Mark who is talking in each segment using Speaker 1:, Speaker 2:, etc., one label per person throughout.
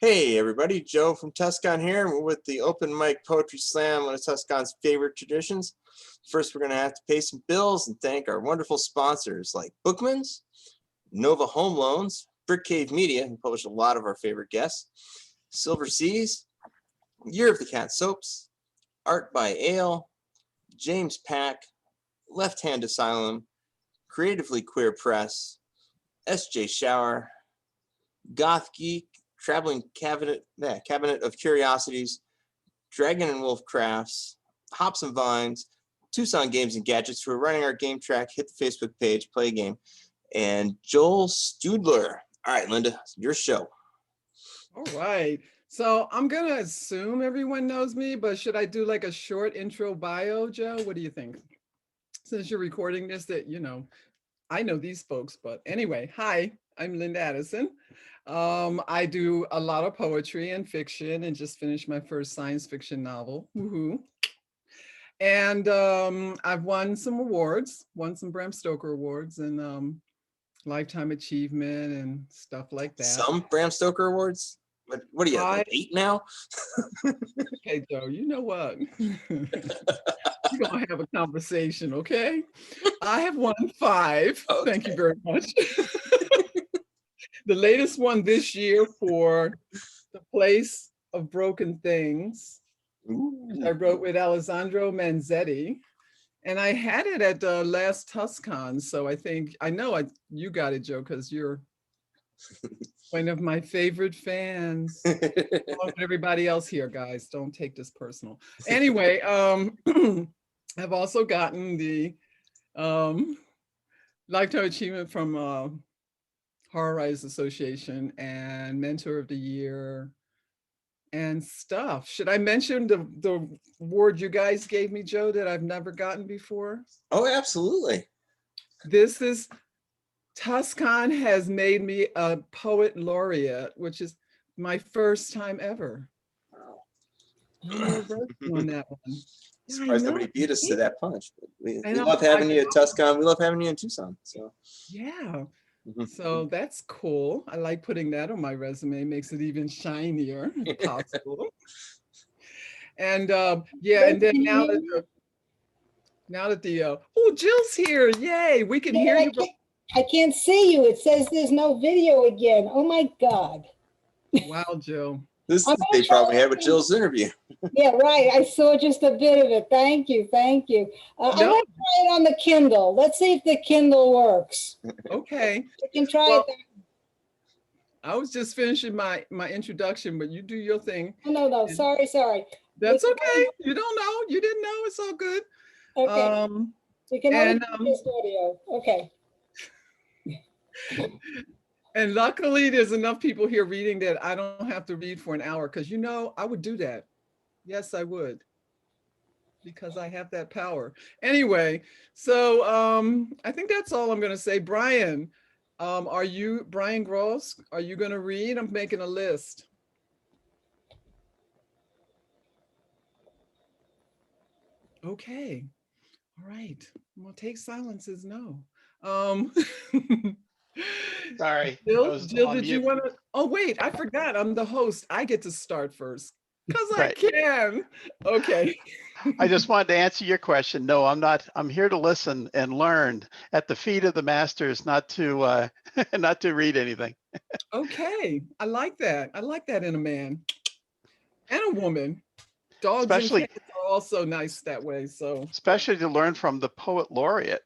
Speaker 1: Hey everybody, Joe from TusCon here, and we're with the open mic poetry slam, one of TusCon's favorite traditions. First, we're going to have to pay some bills and thank our wonderful sponsors like Bookman's, Nova Home Loans, Brick Cave Media, who publish a lot of our favorite guests, Silver Seas, Year of the Cat Soaps, Art by Ale, James Pack, Left Hand Asylum, Creatively Queer Press, SJ Shower, Goth Geek, Traveling Cabinet of Curiosities, Dragon and Wolf Crafts, Hops and Vines, TusCon Games and Gadgets, who are running our game track. Hit the Facebook page, play a game, and Joel Studler. All right, Linda, your show.
Speaker 2: All right. So I'm going to assume everyone knows me, but should I do like a short intro bio, Joe? What do you think? Since you're recording this, I know these folks, but anyway, hi, I'm Linda Addison. I do a lot of poetry and fiction and just finished my first science fiction novel. Woohoo. And I've won some awards, won some Bram Stoker awards and Lifetime Achievement and stuff like that.
Speaker 1: Some Bram Stoker awards? What are you, like 8 now?
Speaker 2: Okay, Joe, you know what? We're going to have a conversation, okay? I have won 5. Okay. Thank you very much. The latest one this year for The Place of Broken Things. Ooh. I wrote with Alessandro Manzetti. And I had it at the last TusCon. So I know you got it, Joe, because you're one of my favorite fans. Everybody else here, guys, don't take this personal. Anyway, I've also gotten the Lifetime Achievement from Horror Writers Association and Mentor of the Year and stuff. Should I mention the award you guys gave me, Joe, that I've never gotten before?
Speaker 1: Oh, absolutely.
Speaker 2: This is TusCon has made me a poet laureate, which is my first time ever. On that one.
Speaker 1: Surprised nobody beat us to that punch. We love having you at TusCon. We love having you in Tucson. So
Speaker 2: yeah. So that's cool. I like putting that on my resume. Makes it even shinier if possible. And and then now that the oh, Jill's here. Yay, we can hear you.
Speaker 3: I can't see you. It says there's no video again. Oh my God.
Speaker 2: Wow, Jill.
Speaker 1: This is the big problem we had with Jill's interview.
Speaker 3: Yeah, right. I saw just a bit of it. Thank you. Thank you. I'm going to try it on the Kindle. Let's see if the Kindle works.
Speaker 2: Okay.
Speaker 3: We can try it.
Speaker 2: I was just finishing my introduction, but you do your thing.
Speaker 3: No. Sorry.
Speaker 2: That's okay. You don't know. You didn't know. It's all good.
Speaker 3: Okay. We can only do this audio. Okay.
Speaker 2: And luckily, there's enough people here reading that I don't have to read for an hour because, I would do that. Yes, I would. Because I have that power. Anyway, so I think that's all I'm going to say. Brian, Brian Gross, are you going to read? I'm making a list. Okay. All right. I'm going to take silence as no.
Speaker 4: Sorry.
Speaker 2: Jill, did you want to? Oh, wait, I forgot. I'm the host. I get to start first because I can. Okay.
Speaker 4: I just wanted to answer your question. No, I'm not. I'm here to listen and learn at the feet of the masters, not to not to read anything.
Speaker 2: Okay. I like that. I like that in a man and a woman. Dogs and cats are also nice that way. So
Speaker 4: especially to learn from the poet laureate.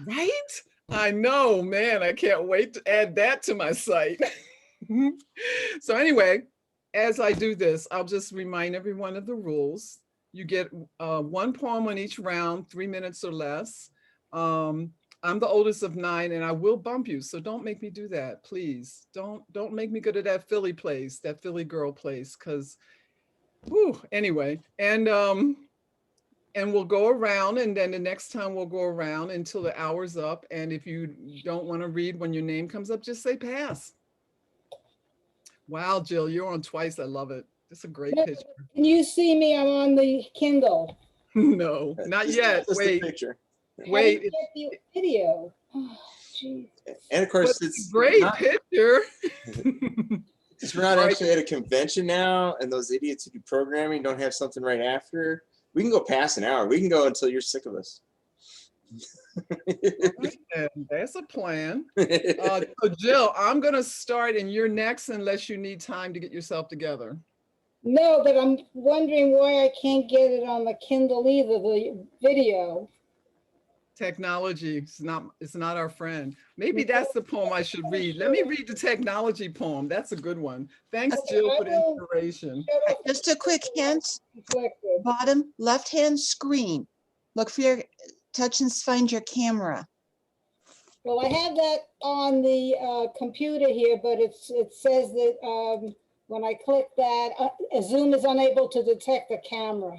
Speaker 2: Right? I know, man. I can't wait to add that to my site. So anyway, as I do this, I'll just remind everyone of the rules. You get 1 poem on each round, 3 minutes or less. I'm the oldest of 9 and I will bump you. So don't make me do that, please. Don't make me go to that Philly place, that Philly girl place, because anyway. And we'll go around, and then the next time we'll go around until the hour's up. And if you don't want to read when your name comes up, just say pass. Wow, Jill, you're on twice. I love it. It's a great picture.
Speaker 3: Can you see me? I'm on the Kindle.
Speaker 2: No, not yet. Wait. Wait.
Speaker 3: Get the video. Oh, geez.
Speaker 1: And of course, it's
Speaker 2: a great picture.
Speaker 1: Since we're not
Speaker 2: All right.
Speaker 1: actually at a convention now, and those idiots who do programming don't have something right after, we can go past an hour. We can go until you're sick of us.
Speaker 2: All right, then. That's a plan. So Jill, I'm gonna start and you're next unless you need time to get yourself together.
Speaker 3: No, but I'm wondering why I can't get it on the Kindle either, the video.
Speaker 2: Technology, it's not our friend. Maybe that's the poem I should read. Let me read the technology poem. That's a good one. Thanks, Jill, for the inspiration.
Speaker 5: Just a quick hint,
Speaker 3: Reflected.
Speaker 5: bottom left-hand screen. Look for your touch and find your camera.
Speaker 3: Well, I have that on the computer here, but it says that when I click that, Zoom is unable to detect the camera.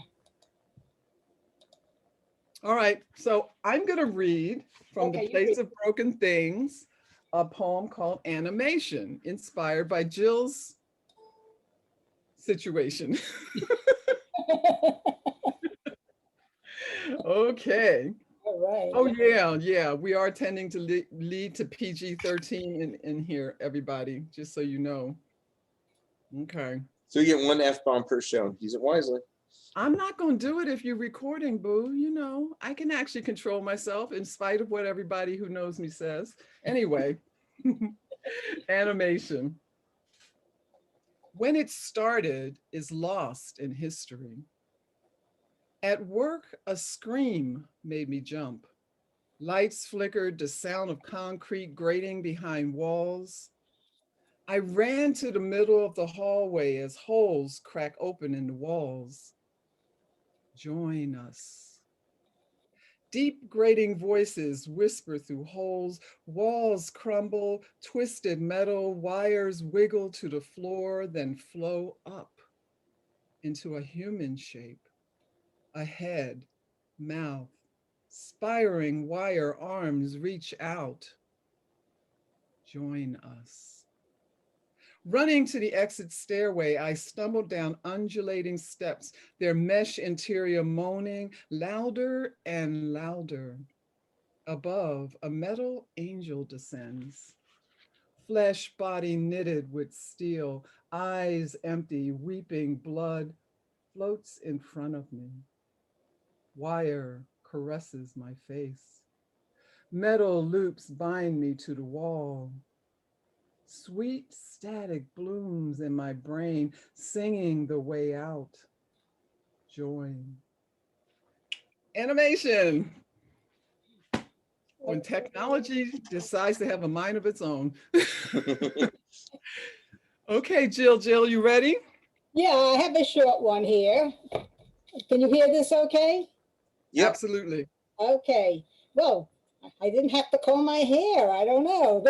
Speaker 2: All right, so I'm gonna read from
Speaker 3: Okay,
Speaker 2: The
Speaker 3: you
Speaker 2: Place
Speaker 3: read.
Speaker 2: of Broken Things, a poem called Animation, inspired by Jill's situation. Okay.
Speaker 3: All right.
Speaker 2: Oh, yeah, we are tending to lead to PG-13 in here, everybody, just so you know. Okay.
Speaker 1: So you get one F-bomb per show. Use it wisely.
Speaker 2: I'm not going to do it if you're recording, boo. You know, I can actually control myself in spite of what everybody who knows me says. Anyway, animation. When it started is lost in history. At work, a scream made me jump. Lights flickered, the sound of concrete grating behind walls. I ran to the middle of the hallway as holes crack open in the walls. Join us. Deep grating voices whisper through holes, walls crumble, twisted metal wires wiggle to the floor, then flow up into a human shape, a head, mouth, spiring wire arms reach out. Join us. Running to the exit stairway, I stumbled down undulating steps, their mesh interior moaning louder and louder. Above, a metal angel descends. Flesh body knitted with steel, eyes empty, weeping blood floats in front of me. Wire caresses my face. Metal loops bind me to the wall. Sweet static blooms in my brain, singing the way out. Join. Animation. When technology decides to have a mind of its own. Okay, Jill, you ready?
Speaker 3: Yeah, I have a short one here. Can you hear this okay?
Speaker 1: Yep.
Speaker 2: Absolutely.
Speaker 3: Okay. Well, I didn't have to comb my hair. I don't know.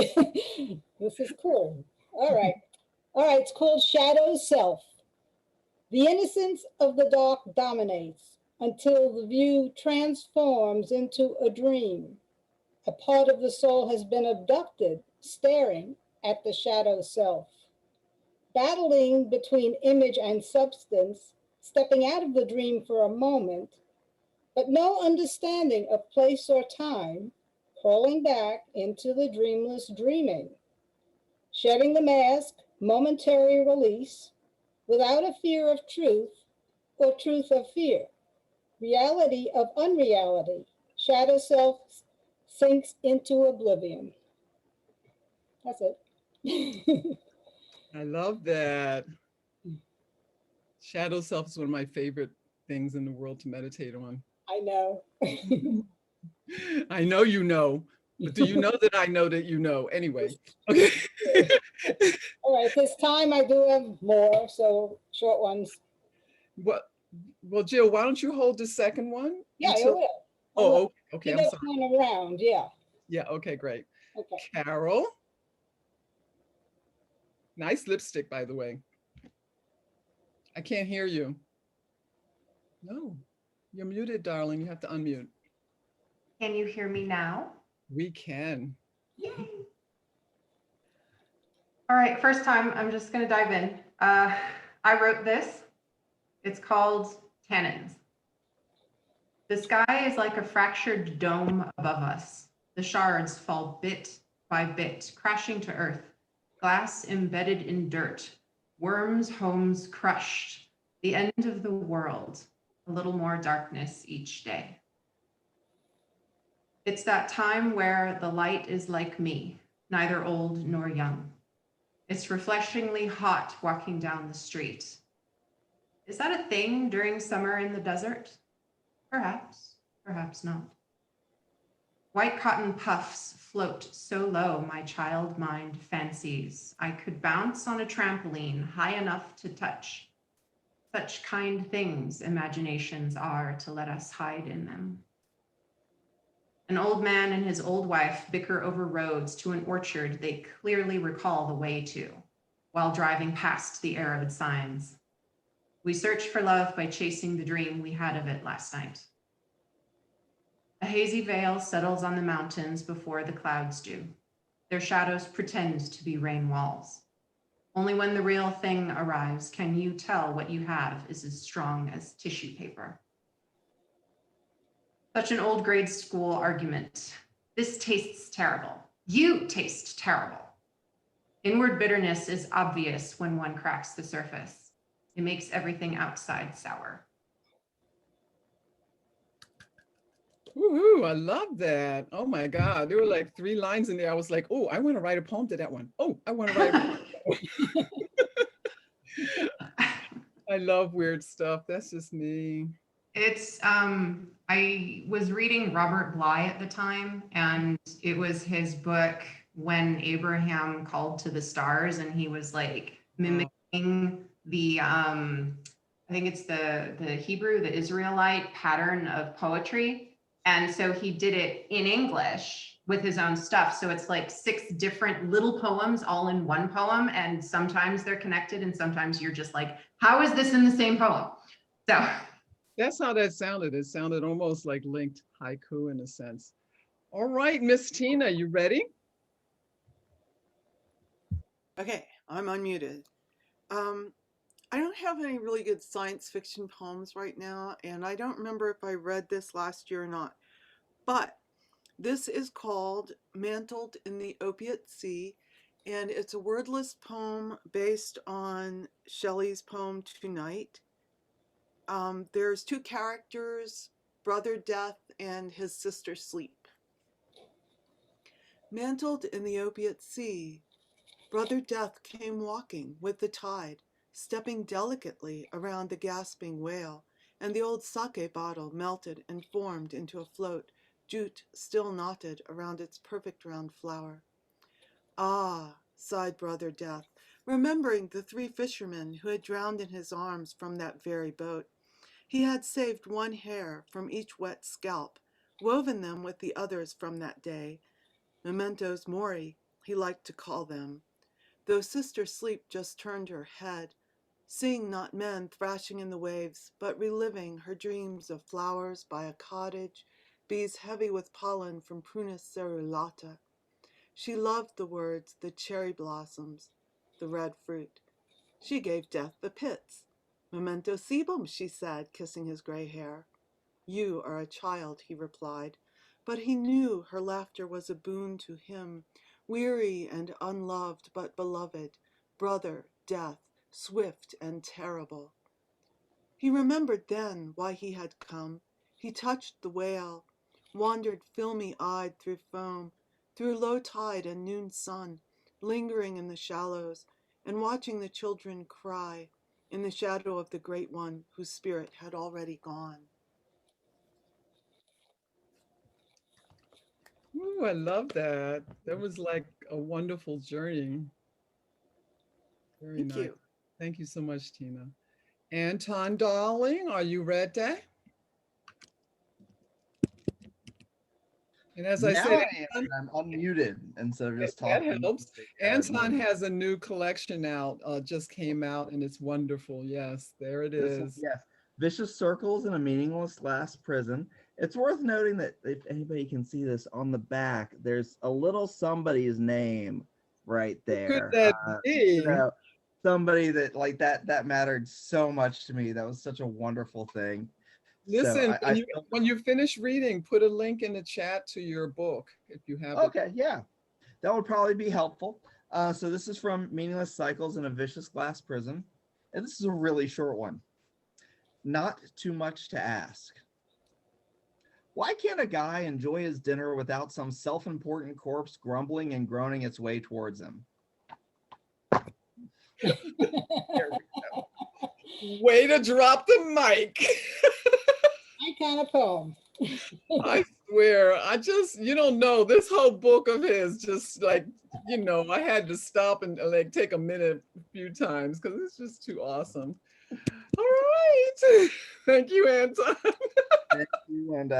Speaker 3: This is cool. All right. All right. It's called Shadow Self. The innocence of the dark dominates until the view transforms into a dream. A part of the soul has been abducted, staring at the shadow self. Battling between image and substance, stepping out of the dream for a moment, but no understanding of place or time, crawling back into the dreamless dreaming. Shedding the mask, momentary release, without a fear of truth or truth of fear. Reality of unreality, shadow self sinks into oblivion. That's it.
Speaker 2: I love that. Shadow self is one of my favorite things in the world to meditate on.
Speaker 3: I know.
Speaker 2: I know you know, but do you know that I know that you know? Anyway, okay.
Speaker 3: All right, this time I do have more, so short ones.
Speaker 2: Well, Jill, why don't you hold the second one?
Speaker 3: Yeah, I
Speaker 2: until-
Speaker 3: will.
Speaker 2: Oh, okay,
Speaker 3: Give
Speaker 2: I'm
Speaker 3: it
Speaker 2: sorry.
Speaker 3: one around, yeah.
Speaker 2: Yeah, okay, great.
Speaker 3: Okay.
Speaker 2: Carol. Nice lipstick, by the way. I can't hear you. No, you're muted, darling. You have to unmute.
Speaker 6: Can you hear me now?
Speaker 2: We can.
Speaker 6: Yay. All right, first time, I'm just gonna dive in. I wrote this. It's called Cannons. The sky is like a fractured dome above us. The shards fall bit by bit, crashing to earth. Glass embedded in dirt. Worms' homes crushed, the end of the world, a little more darkness each day. It's that time where the light is like me, neither old nor young. It's refreshingly hot walking down the street. Is that a thing during summer in the desert? Perhaps, perhaps not. White cotton puffs float so low my child mind fancies I could bounce on a trampoline high enough to touch. Such kind things imaginations are to let us hide in them. An old man and his old wife bicker over roads to an orchard they clearly recall the way to, while driving past the arrowed signs. We search for love by chasing the dream we had of it last night. A hazy veil settles on the mountains before the clouds do. Their shadows pretend to be rain walls. Only when the real thing arrives can you tell what you have is as strong as tissue paper. Such an old grade school argument. This tastes terrible. You taste terrible. Inward bitterness is obvious when one cracks the surface. It makes everything outside sour.
Speaker 2: Woohoo, I love that. Oh my God. There were like 3 lines in there. I was like, oh, I want to write a poem to that one. Oh, I want to write a poem. I love weird stuff. That's just me.
Speaker 6: It's, I was reading Robert Bly at the time, and it was his book, When Abraham Called to the Stars, and he was like mimicking the, I think it's the Hebrew, the Israelite pattern of poetry. And so he did it in English with his own stuff. So it's like 6 different little poems all in one poem. And sometimes they're connected and sometimes you're just like, how is this in the same poem? So
Speaker 2: That's how that sounded. It sounded almost like linked haiku in a sense. All right, Miss Tina, you ready?
Speaker 7: Okay, I'm unmuted. I don't have any really good science fiction poems right now, and I don't remember if I read this last year or not. But this is called Mantled in the Opiate Sea, and it's a wordless poem based on Shelley's poem Tonight. There's 2 characters, Brother Death and his sister Sleep. Mantled in the opiate sea, Brother Death came walking with the tide, stepping delicately around the gasping whale, and the old sake bottle melted and formed into a float, jute still knotted around its perfect round flower. Ah, sighed Brother Death, remembering the 3 fishermen who had drowned in his arms from that very boat. He had saved 1 hair from each wet scalp, woven them with the others from that day. Mementos mori, he liked to call them. Though Sister Sleep just turned her head, seeing not men thrashing in the waves, but reliving her dreams of flowers by a cottage, bees heavy with pollen from Prunus cerulata. She loved the words, the cherry blossoms, the red fruit. She gave Death the pits. Memento sebum, she said, kissing his gray hair. You are a child, he replied, but he knew her laughter was a boon to him, weary and unloved but beloved, brother, Death, swift and terrible. He remembered then why he had come. He touched the whale, wandered filmy-eyed through foam, through low tide and noon sun, lingering in the shallows, and watching the children cry in the shadow of the great one whose spirit had already gone.
Speaker 2: Ooh, I love that. That was like a wonderful journey. Very
Speaker 7: Thank
Speaker 2: nice.
Speaker 7: you.
Speaker 2: Thank you so much, Tina. Anton, darling, are you ready? And as I
Speaker 8: Now
Speaker 2: said,
Speaker 8: I am, and I'm unmuted instead of just
Speaker 2: that
Speaker 8: talking.
Speaker 2: helps. Anton has a new collection out, just came out, and it's wonderful. Yes, there it
Speaker 8: This one,
Speaker 2: is.
Speaker 8: yes. Vicious Circles in a Meaningless Glass Prison. It's worth noting that if anybody can see this on the back, there's a little somebody's name right there.
Speaker 2: Who could that be?
Speaker 8: You know, somebody that like that mattered so much to me. That was such a wonderful thing.
Speaker 2: Listen,
Speaker 8: So
Speaker 2: when you finish reading, put a link in the chat to your book if you have it.
Speaker 8: okay, yeah, that would probably be helpful. So this is from Meaningless Cycles in a Vicious Glass Prison. And this is a really short one. Not too much to ask. Why can't a guy enjoy his dinner without some self-important corpse grumbling and groaning its way towards him? There we go.
Speaker 2: Way to drop the mic.
Speaker 3: My kind of poem.
Speaker 2: I swear, you don't know, this whole book of his, just like, I had to stop and like take a minute a few times because it's just too awesome. All right. Thank you, Anton.
Speaker 8: Thank you, and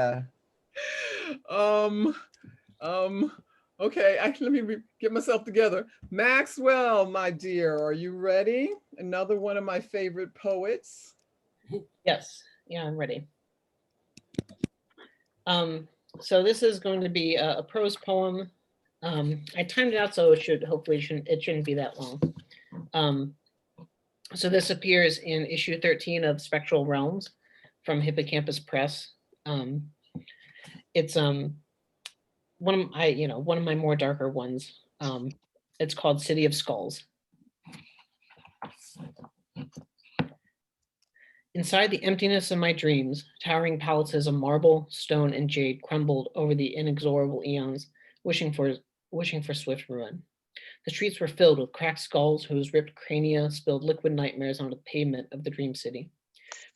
Speaker 2: okay, let me get myself together. Maxwell, my dear, are you ready? Another one of my favorite poets.
Speaker 9: Yes, yeah, I'm ready. So this is going to be a prose poem. I timed it out so it shouldn't be that long. So this appears in issue 13 of Spectral Realms from Hippocampus Press. It's one of my more darker ones. It's called City of Skulls. Inside the emptiness of my dreams, towering palaces of marble, stone, and jade crumbled over the inexorable eons, wishing for swift ruin. The streets were filled with cracked skulls whose ripped crania spilled liquid nightmares on the pavement of the dream city.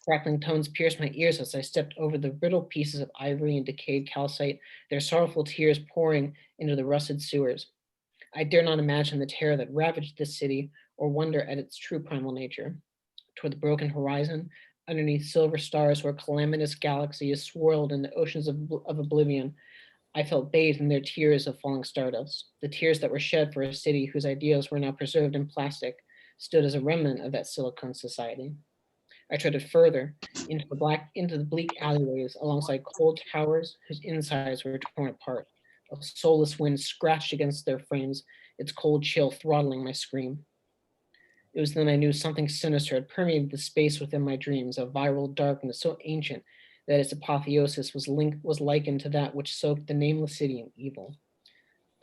Speaker 9: Crackling tones pierced my ears as I stepped over the brittle pieces of ivory and decayed calcite, their sorrowful tears pouring into the rusted sewers. I dare not imagine the terror that ravaged this city or wonder at its true primal nature. Toward the broken horizon, underneath silver stars where calamitous galaxies swirled in the oceans of oblivion, I felt bathed in their tears of falling stardust. The tears that were shed for a city whose ideals were now preserved in plastic stood as a remnant of that silicon society. I treaded further into the bleak alleyways alongside cold towers whose insides were torn apart. A soulless wind scratched against their frames, its cold chill throttling my scream. It was then I knew something sinister had permeated the space within my dreams, a viral darkness so ancient that its apotheosis was likened to that which soaked the nameless city in evil.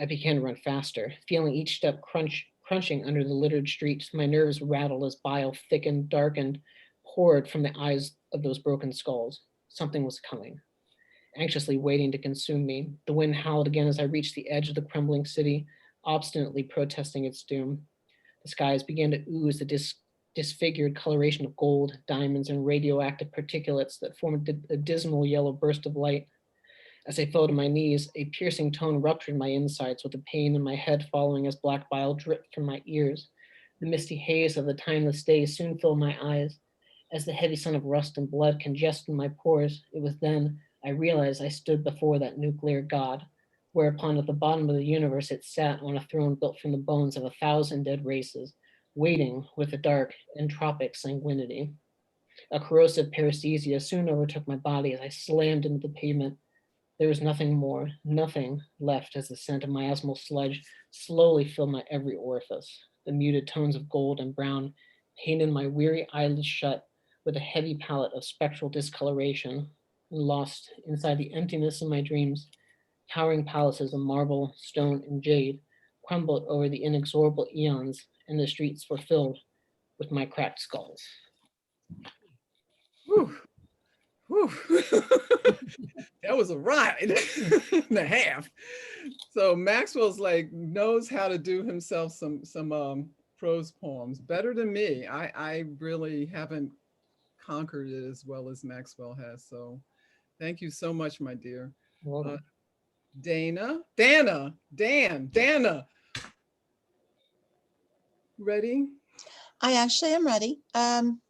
Speaker 9: I began to run faster, feeling each step crunching under the littered streets. My nerves rattled as bile thickened, darkened, poured from the eyes of those broken skulls. Something was coming, anxiously waiting to consume me. The wind howled again as I reached the edge of the crumbling city, obstinately protesting its doom. The skies began to ooze the disfigured coloration of gold, diamonds, and radioactive particulates that formed a dismal yellow burst of light. As I fell to my knees, a piercing tone ruptured my insides with the pain in my head following as black bile dripped from my ears. The misty haze of the timeless day soon filled my eyes. As the heavy sun of rust and blood congested my pores, it was then I realized I stood before that nuclear god, whereupon at the bottom of the universe it sat on a throne built from the bones of 1,000 dead races, waiting with a dark, entropic sanguinity. A corrosive paresthesia soon overtook my body as I slammed into the pavement. There was nothing more, nothing left as the scent of miasmal sludge slowly filled my every orifice. The muted tones of gold and brown painted my weary eyelids shut with a heavy palette of spectral discoloration, and lost inside the emptiness of my dreams, towering palaces of marble, stone, and jade crumbled over the inexorable eons, and the streets were filled with my cracked skulls.
Speaker 2: Whew. Whew. That was a ride and a half. So Maxwell's like knows how to do himself some prose poems better than me. I really haven't conquered it as well as Maxwell has. So thank you so much, my dear. Dana. Ready?
Speaker 5: I actually am ready. I'm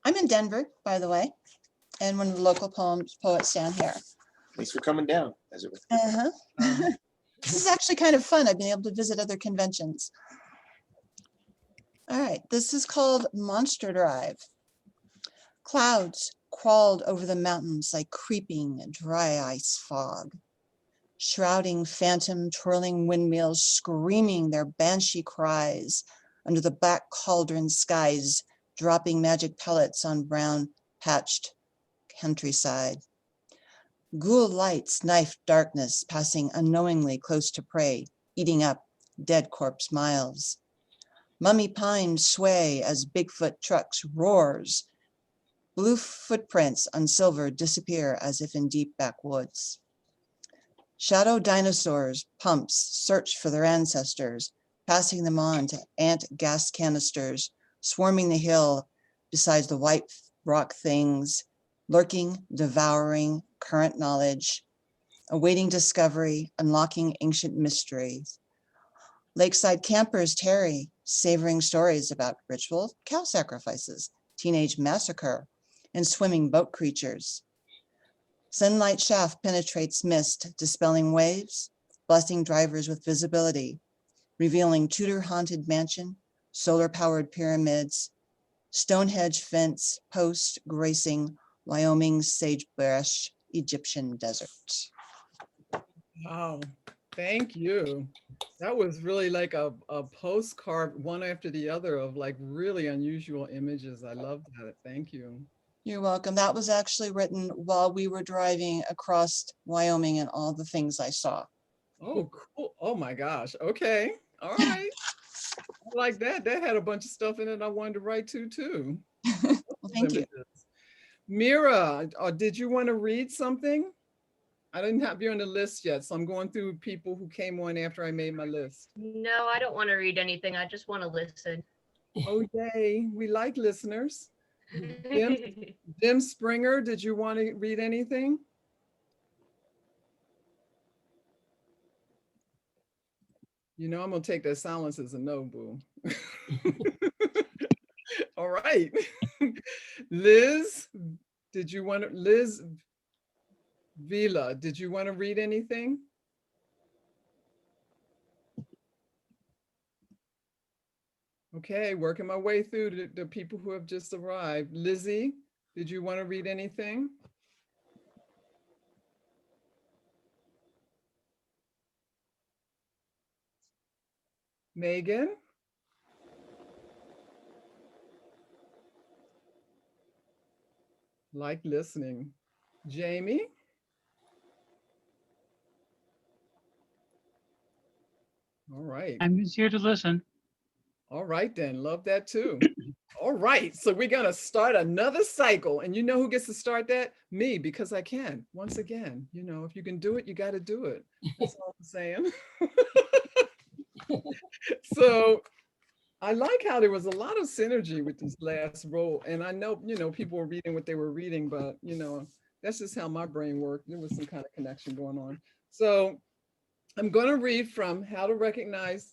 Speaker 5: in Denver, by the way, and one of the local poets down here.
Speaker 1: Thanks for coming down, as it were.
Speaker 5: This is actually kind of fun. I've been able to visit other conventions. All right, this is called Monster Drive. Clouds crawled over the mountains like creeping dry ice fog. Shrouding phantom twirling windmills screaming their banshee cries under the black cauldron skies, dropping magic pellets on brown patched countryside. Ghoul lights knifed darkness, passing unknowingly close to prey, eating up dead corpse miles. Mummy pines sway as Bigfoot trucks roars. Blue footprints on silver disappear as if in deep backwoods. Shadow dinosaurs, pumps search for their ancestors, passing them on to ant gas canisters, swarming the hill beside the white rock things, lurking, devouring current knowledge, awaiting discovery, unlocking ancient mysteries. Lakeside campers tarry, savoring stories about ritual cow sacrifices, teenage massacre, and swimming boat creatures. Sunlight shaft penetrates mist, dispelling waves, blessing drivers with visibility, revealing Tudor-haunted mansion, solar-powered pyramids, Stonehenge fence, post gracing Wyoming sagebrush Egyptian desert.
Speaker 2: Wow, thank you. That was really like a postcard, one after the other, of like really unusual images. I love that. Thank you.
Speaker 5: You're welcome. That was actually written while we were driving across Wyoming and all the things I saw.
Speaker 2: Oh, cool. Oh my gosh. Okay. All right. I like that. That had a bunch of stuff in it I wanted to write to too.
Speaker 5: Well, thank you.
Speaker 2: Mira, did you want to read something? I didn't have you on the list yet, so I'm going through people who came on after I made my list.
Speaker 10: No, I don't want to read anything. I just want to listen.
Speaker 2: Oh, yay. We like listeners. Jim Springer, did you want to read anything? You know, I'm going to take that silence as a no, boo. All right. Liz, did you want to, Liz Vila, did you want to read anything? Okay, working my way through the people who have just arrived. Lizzie, did you want to read anything? Megan? Like listening. Jamie? All right.
Speaker 11: I'm just here to listen.
Speaker 2: All right then, love that too. All right, so we're gonna start another cycle, and you know who gets to start that? Me, because I can. Once again, you know, if you can do it, you got to do it. That's all I'm saying. So I like how there was a lot of synergy with this last roll, and I know, you know, people were reading what they were reading, but you know, that's just how my brain worked. There was some kind of connection going on. So I'm going to read from How to Recognize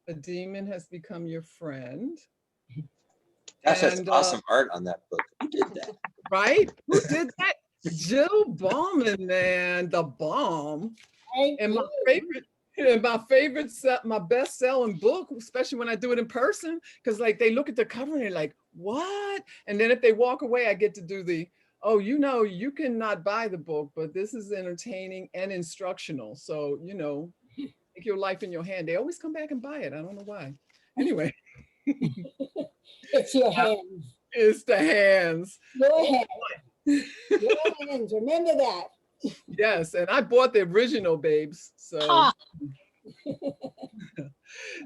Speaker 2: a Demon Has Become Your Friend.
Speaker 1: Gosh, that's awesome art on that book. Who did that?
Speaker 2: Right? Who did that? Jill Bauman, man, the bomb. And my favorite, my best-selling book, especially when I do it in person, because like they look at the cover and they're like, what? And then if they walk away, I get to do the, oh, you know, you cannot buy the book, but this is entertaining and instructional. So, you know, take your life in your hand. They always come back and buy it. I don't know why. Anyway.
Speaker 3: It's your hands.
Speaker 2: It's the hands.
Speaker 3: Your hands. Your hands. Remember that.
Speaker 2: Yes, and I bought the original, babes. So,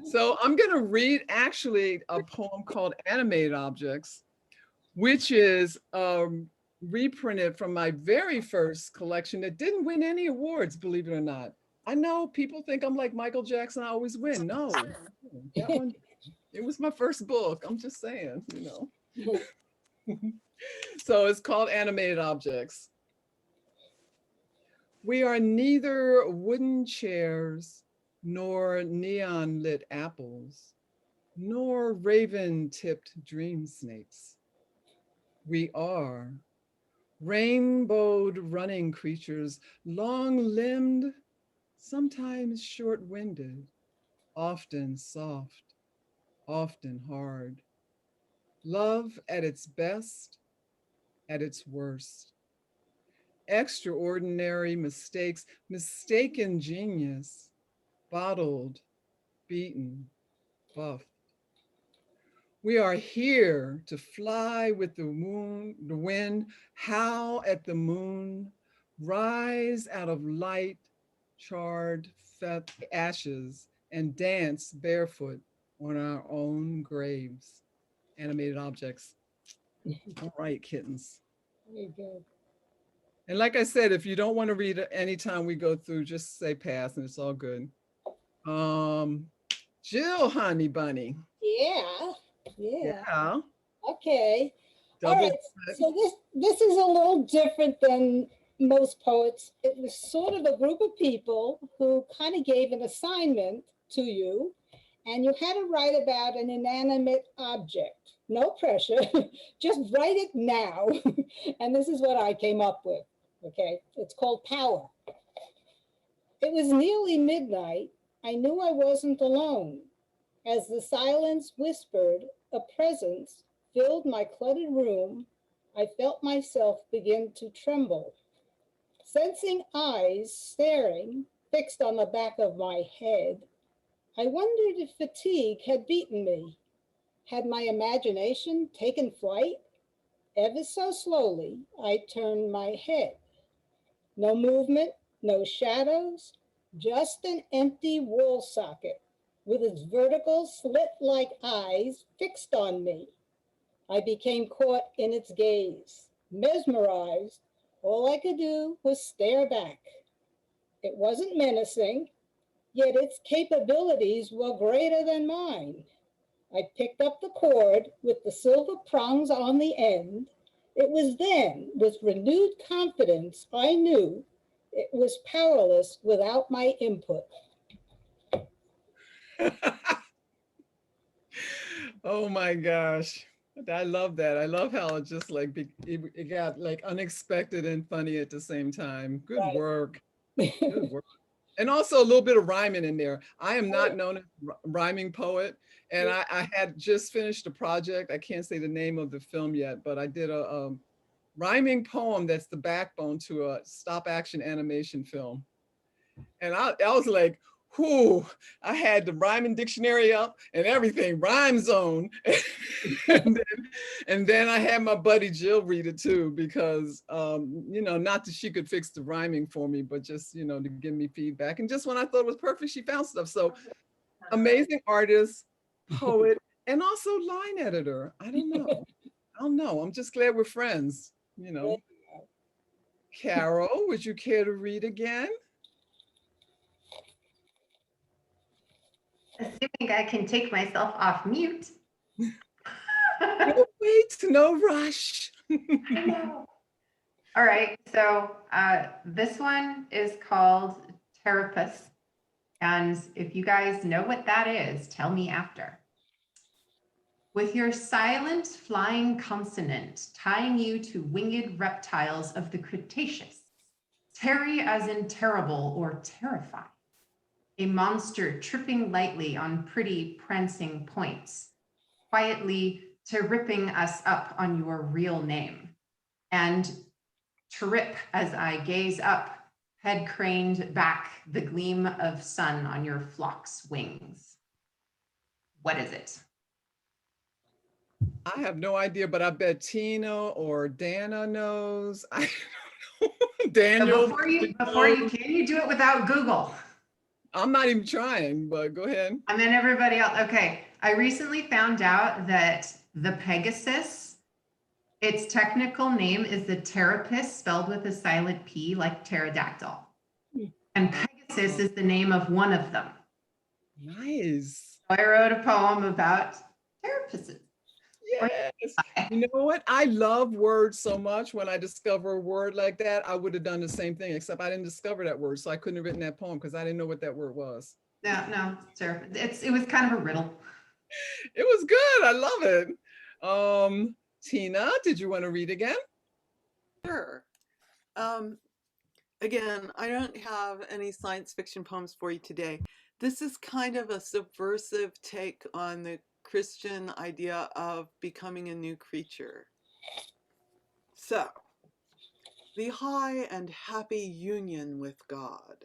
Speaker 2: so I'm going to read actually a poem called Animated Objects, which is reprinted from my very first collection that didn't win any awards, believe it or not. I know people think I'm like Michael Jackson, I always win. No, that one, it was my first book. I'm just saying, you know. So it's called Animated Objects. We are neither wooden chairs, nor neon lit apples, nor raven tipped dream snakes. We are rainbowed running creatures, long limbed, sometimes short winded, often soft, often hard. Love at its best, at its worst. Extraordinary mistakes, mistaken genius, bottled, beaten, buffed. We are here to fly with the moon, the wind, howl at the moon, rise out of light, charred ashes, and dance barefoot on our own graves. Animated objects. All right, kittens.
Speaker 3: Very good.
Speaker 2: And like I said, if you don't want to read it anytime we go through, just say pass and it's all good. Jill Honey Bunny.
Speaker 3: Yeah. Yeah.
Speaker 2: Yeah.
Speaker 3: Okay. All
Speaker 2: Double.
Speaker 3: right. So this is a little different than most poets. It was sort of a group of people who kind of gave an assignment to you, and you had to write about an inanimate object. No pressure. Just write it now. And this is what I came up with. Okay. It's called Power. It was nearly midnight. I knew I wasn't alone. As the silence whispered, a presence filled my cluttered room. I felt myself begin to tremble. Sensing eyes staring, fixed on the back of my head, I wondered if fatigue had beaten me. Had my imagination taken flight? Ever so slowly, I turned my head. No movement, no shadows, just an empty wall socket with its vertical slit-like eyes fixed on me. I became caught in its gaze, mesmerized. All I could do was stare back. It wasn't menacing, yet its capabilities were greater than mine. I picked up the cord with the silver prongs on the end. It was then, with renewed confidence, I knew it was powerless without my input.
Speaker 2: Oh my gosh. I love that. I love how it just like it got like unexpected and funny at the same time. Good
Speaker 3: Right.
Speaker 2: work. Good work. And also a little bit of rhyming in there. I am not known as a rhyming poet. And I had just finished a project. I can't say the name of the film yet, but I did a rhyming poem that's the backbone to a stop action animation film. And I was like, whoo, I had the rhyming dictionary up and everything, rhyme zone. and then I had my buddy Jill read it too, because, you know, not that she could fix the rhyming for me, but just, you know, to give me feedback. And just when I thought it was perfect, she found stuff. So amazing artist, poet, and also line editor. I don't know. I don't know. I'm just glad we're friends, you know. Carol, would you care to read again?
Speaker 6: Assuming I can take myself off mute.
Speaker 2: No, wait, no rush.
Speaker 6: I know. All right, so this one is called Therapist. And if you guys know what that is, tell me after. With your silent flying consonant tying you to winged reptiles of the Cretaceous, terry as in terrible or terrified, a monster tripping lightly on pretty prancing points, quietly ripping us up on your real name, and trip as I gaze up, head craned back, the gleam of sun on your flock's wings. What is it?
Speaker 2: I have no idea, but I bet Tina or Dana knows. I don't know. Daniel.
Speaker 6: So before you can you do it without Google?
Speaker 2: I'm not even trying, but go ahead.
Speaker 6: And then everybody else. Okay. I recently found out that the Pegasus, its technical name is the Terapus, spelled with a silent P, like pterodactyl. And Pegasus is the name of one of them.
Speaker 2: Nice.
Speaker 6: So I wrote a poem about terapuses.
Speaker 2: Yes. You know what? I love words so much. When I discover a word like that, I would have done the same thing, except I didn't discover that word. So I couldn't have written that poem because I didn't know what that word was.
Speaker 6: No, terapus. It was kind of a riddle.
Speaker 2: It was good. I love it. Tina, did you want to read again?
Speaker 7: Sure. Again, I don't have any science fiction poems for you today. This is kind of a subversive take on the Christian idea of becoming a new creature. So, the high and happy union with God.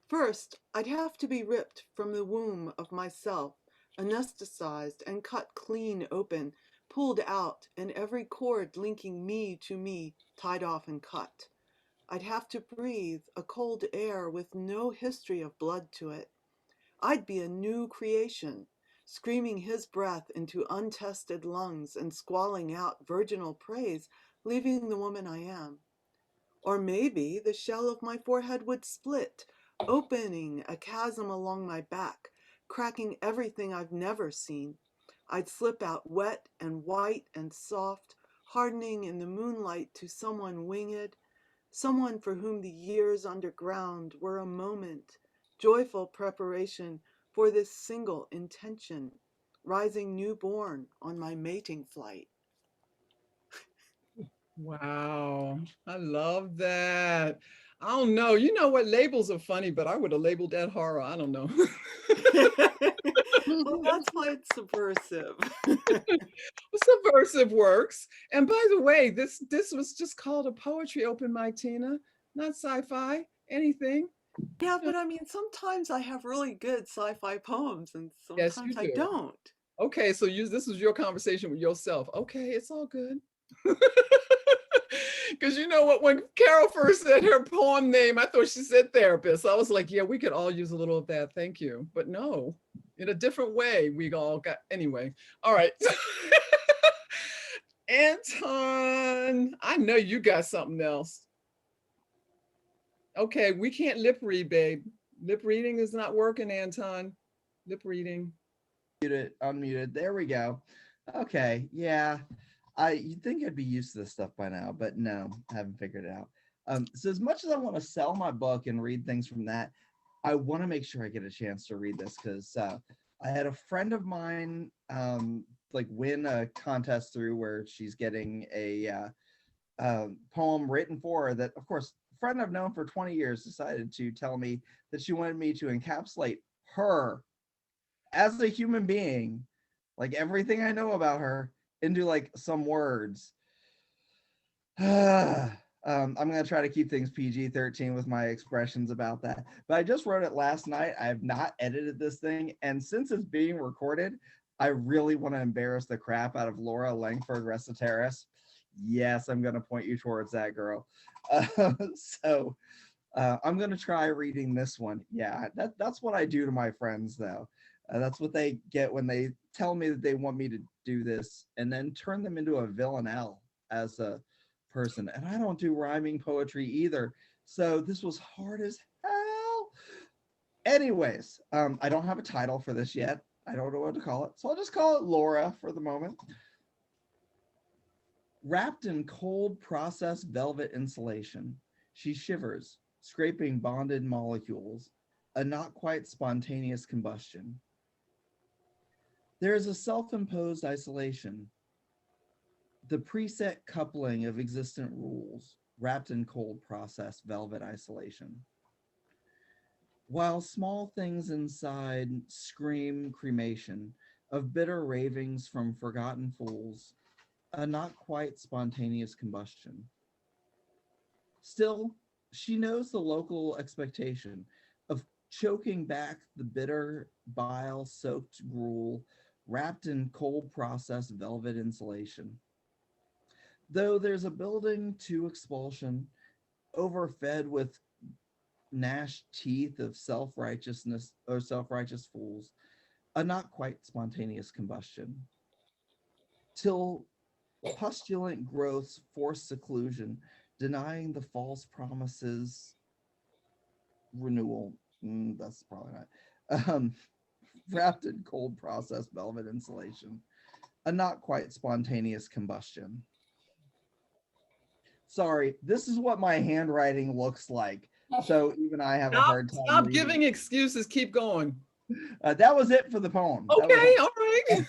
Speaker 7: First, I'd have to be ripped from the womb of myself, anesthetized and cut clean open, pulled out, and every cord linking me to me tied off and cut. I'd have to breathe a cold air with no history of blood to it. I'd be a new creation, screaming his breath into untested lungs and squalling out virginal praise, leaving the woman I am. Or maybe the shell of my forehead would split, opening a chasm along my back, cracking everything I've never seen. I'd slip out wet and white and soft, hardening in the moonlight to someone winged, someone for whom the years underground were a moment, joyful preparation for this single intention, rising newborn on my mating flight.
Speaker 2: Wow, I love that. I don't know. You know what? Labels are funny, but I would have labeled that horror. I don't know.
Speaker 7: Well, that's why it's subversive.
Speaker 2: Subversive works. And by the way, this was just called a poetry open mic, Tina, not sci-fi, anything.
Speaker 7: Yeah, but I mean, sometimes I have really good sci-fi poems and
Speaker 2: Yes, you
Speaker 7: sometimes I
Speaker 2: do.
Speaker 7: don't.
Speaker 2: Okay, so this was your conversation with yourself. Okay, it's all good. Because you know what, when Carol first said her poem name, I thought she said therapist. I was like, yeah, we could all use a little of that. Thank you. But no, in a different way, we all got, anyway. All right. Anton, I know you got something else. Okay, we can't lip read, babe. Lip reading is not working, Anton. Lip reading.
Speaker 8: Muted, unmuted. There we go. Okay, yeah. You'd think I'd be used to this stuff by now, but no, I haven't figured it out. So as much as I want to sell my book and read things from that, I want to make sure I get a chance to read this because I had a friend of mine like win a contest through where she's getting a poem written for her that, of course, a friend I've known for 20 years decided to tell me that she wanted me to encapsulate her as a human being, like everything I know about her, into like some words. I'm gonna try to keep things PG-13 with my expressions about that. But I just wrote it last night. I have not edited this thing, and since it's being recorded, I really want to embarrass the crap out of Laura Langford Recitaris. Yes, I'm gonna point you towards that girl. So I'm gonna try reading this one. Yeah, that's what I do to my friends, though. That's what they get when they tell me that they want me to do this and then turn them into a villanelle as a person. And I don't do rhyming poetry either. So this was hard as hell. Anyways, I don't have a title for this yet. I don't know what to call it. So I'll just call it Laura for the moment. Wrapped in cold processed velvet insulation, she shivers, scraping bonded molecules, a not quite spontaneous combustion. There is a self-imposed isolation, the preset coupling of existent rules, wrapped in cold processed velvet isolation. While small things inside scream cremation of bitter ravings from forgotten fools, a not quite spontaneous combustion. Still, she knows the local expectation of choking back the bitter, bile-soaked gruel wrapped in cold processed velvet insulation. Though there's a building to expulsion, overfed with gnashed teeth of self-righteousness or self-righteous fools, a not quite spontaneous combustion. Till pustulant growths force seclusion, denying the false promises renewal. That's probably not. Wrapped in cold processed velvet insulation, a not quite spontaneous combustion. Sorry, this is what my handwriting looks like. So even I have a hard time.
Speaker 2: Stop giving excuses. Keep going.
Speaker 8: That was it for the poem.
Speaker 2: Okay, all right.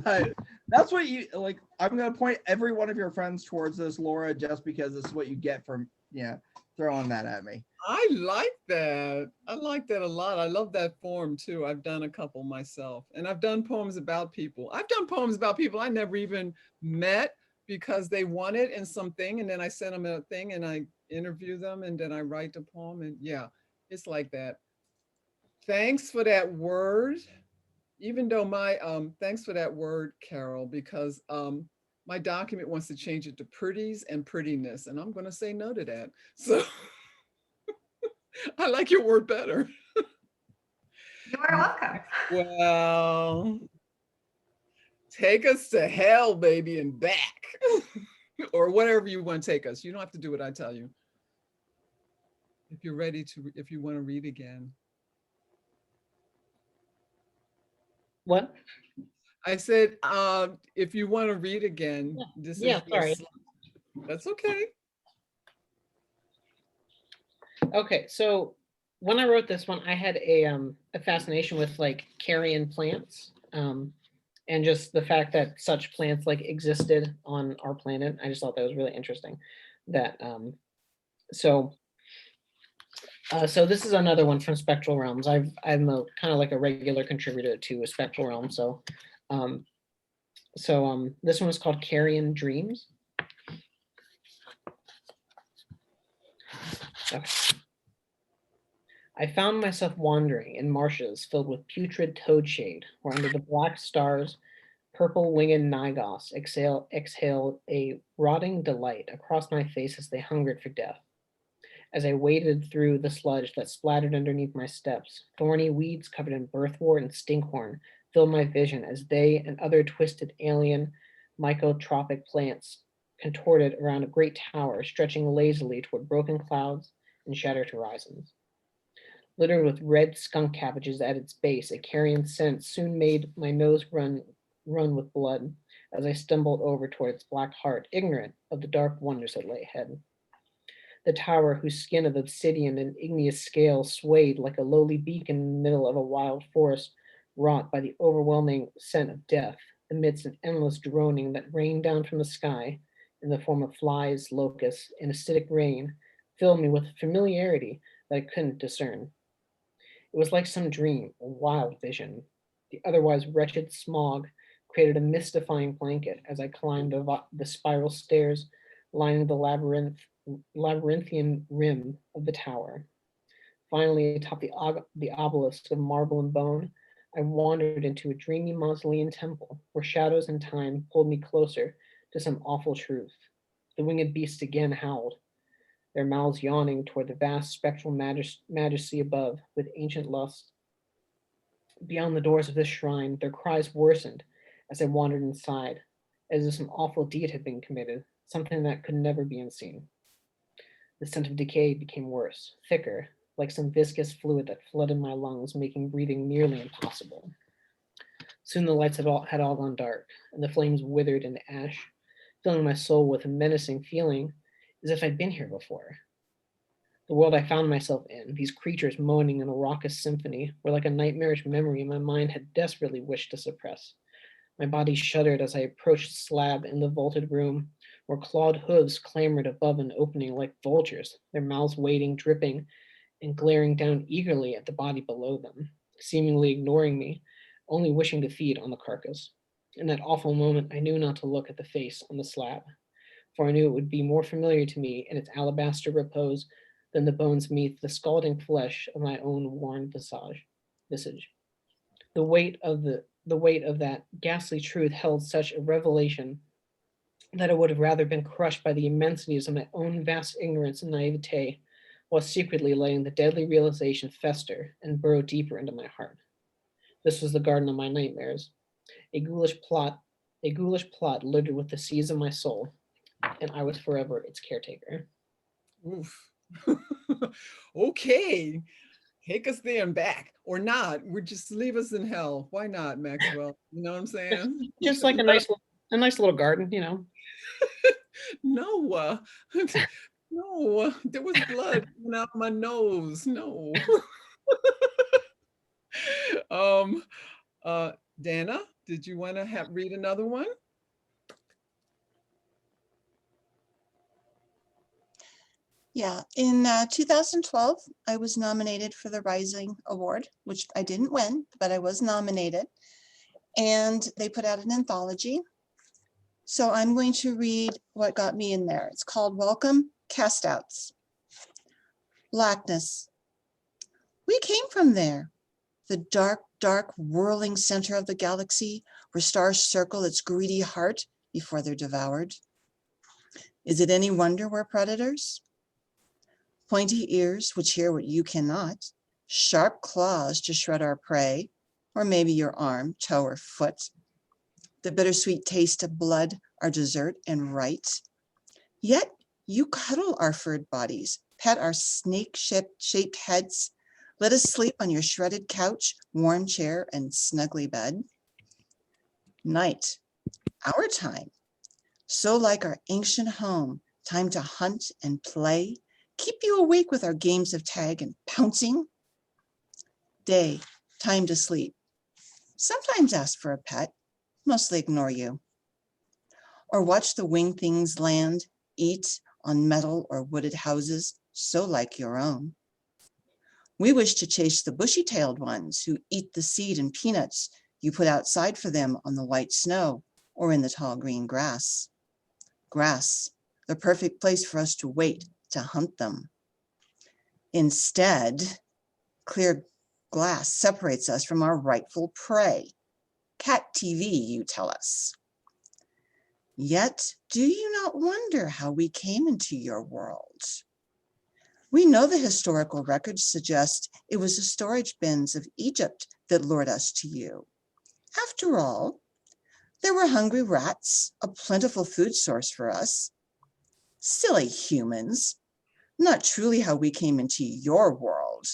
Speaker 8: But that's what you like. I'm gonna point every one of your friends towards this, Laura, just because it's what you get from throwing that at me.
Speaker 2: I like that. I like that a lot. I love that form too. I've done a couple myself, and I've done poems about people. I've done poems about people I never even met because they wanted in something, and then I send them a thing, and I interview them, and then I write the poem, and yeah, it's like that. Thanks for that word. Even though my thanks for that word, Carol, because my document wants to change it to pretties and prettiness, and I'm going to say no to that. So I like your word better.
Speaker 6: You are welcome.
Speaker 2: Well, take us to hell, baby, and back. Or whatever you want to take us. You don't have to do what I tell you. If you're ready to, if you want to read again.
Speaker 9: What?
Speaker 2: I said, if you want to read again, this
Speaker 9: Yeah,
Speaker 2: is your
Speaker 9: sorry.
Speaker 2: That's okay.
Speaker 9: Okay, so when I wrote this one, I had a fascination with like carrion plants, and just the fact that such plants like existed on our planet. I just thought that was really interesting. That so so this is another one from Spectral Realms. I'm a kind of like a regular contributor to a Spectral Realm. So this one is called Carrion Dreams. Okay. I found myself wandering in marshes filled with putrid toadshade, where under the black stars, purple-winged Nygos exhale a rotting delight across my face as they hungered for death. As I waded through the sludge that splattered underneath my steps, thorny weeds covered in birthwort and stinkhorn filled my vision as they and other twisted alien mycotropic plants contorted around a great tower stretching lazily toward broken clouds and shattered horizons. Littered with red skunk cabbages at its base, a carrion scent soon made my nose run with blood as I stumbled over toward its black heart, ignorant of the dark wonders that lay ahead. The tower, whose skin of obsidian and igneous scale swayed like a lowly beacon in the middle of a wild forest, wrought by the overwhelming scent of death, amidst an endless droning that rained down from the sky in the form of flies, locusts, and acidic rain, filled me with familiarity that I couldn't discern. It was like some dream, a wild vision. The otherwise wretched smog created a mystifying blanket as I climbed the spiral stairs lining the labyrinthian rim of the tower. Finally, atop the obelisk of marble and bone, I wandered into a dreamy mausolean temple where shadows and time pulled me closer to some awful truth. The winged beasts again howled, their mouths yawning toward the vast spectral majesty above with ancient lust. Beyond the doors of this shrine, their cries worsened as I wandered inside, as if some awful deed had been committed, something that could never be unseen. The scent of decay became worse, thicker, like some viscous fluid that flooded my lungs, making breathing nearly impossible. Soon the lights had all gone dark, and the flames withered into ash, filling my soul with a menacing feeling as if I'd been here before. The world I found myself in, these creatures moaning in a raucous symphony, were like a nightmarish memory my mind had desperately wished to suppress. My body shuddered as I approached the slab in the vaulted room, where clawed hooves clamored above an opening like vultures, their mouths waiting, dripping, and glaring down eagerly at the body below them, seemingly ignoring me, only wishing to feed on the carcass. In that awful moment, I knew not to look at the face on the slab, for I knew it would be more familiar to me in its alabaster repose than the bones meet the scalding flesh of my own worn visage. The weight of that ghastly truth held such a revelation that I would have rather been crushed by the immensities of my own vast ignorance and naivete, while secretly letting the deadly realization fester and burrow deeper into my heart. This was the garden of my nightmares, a ghoulish plot littered with the seeds of my soul, and I was forever its caretaker.
Speaker 2: Oof. Okay. Take us there and back, or not. We just leave us in hell. Why not, Maxwell? You know what I'm saying?
Speaker 9: Just like a nice little garden, you know.
Speaker 2: No, no, there was blood coming out of my nose. No. um, Dana, did you want to read another one?
Speaker 5: Yeah, in 2012, I was nominated for the Rising Award, which I didn't win, but I was nominated. And they put out an anthology. So I'm going to read what got me in there. It's called Welcome Castouts. Blackness. We came from there. The dark, dark, whirling center of the galaxy where stars circle its greedy heart before they're devoured. Is it any wonder we're predators? Pointy ears which hear what you cannot, sharp claws to shred our prey, or maybe your arm, toe, or foot. The bittersweet taste of blood, our dessert and right. Yet you cuddle our furred bodies, pet our snake-shaped heads, let us sleep on your shredded couch, warm chair, and snuggly bed. Night, our time, so like our ancient home, time to hunt and play, keep you awake with our games of tag and pouncing. Day, time to sleep. Sometimes ask for a pet, mostly ignore you. Or watch the winged things land, eat on metal or wooded houses, so like your own. We wish to chase the bushy-tailed ones who eat the seed and peanuts you put outside for them on the white snow or in the tall green grass. Grass, the perfect place for us to wait to hunt them. Instead, clear glass separates us from our rightful prey. Cat TV, you tell us. Yet, do you not wonder how we came into your world? We know the historical records suggest it was the storage bins of Egypt that lured us to you. After all, there were hungry rats, a plentiful food source for us. Silly humans, not truly how we came into your world.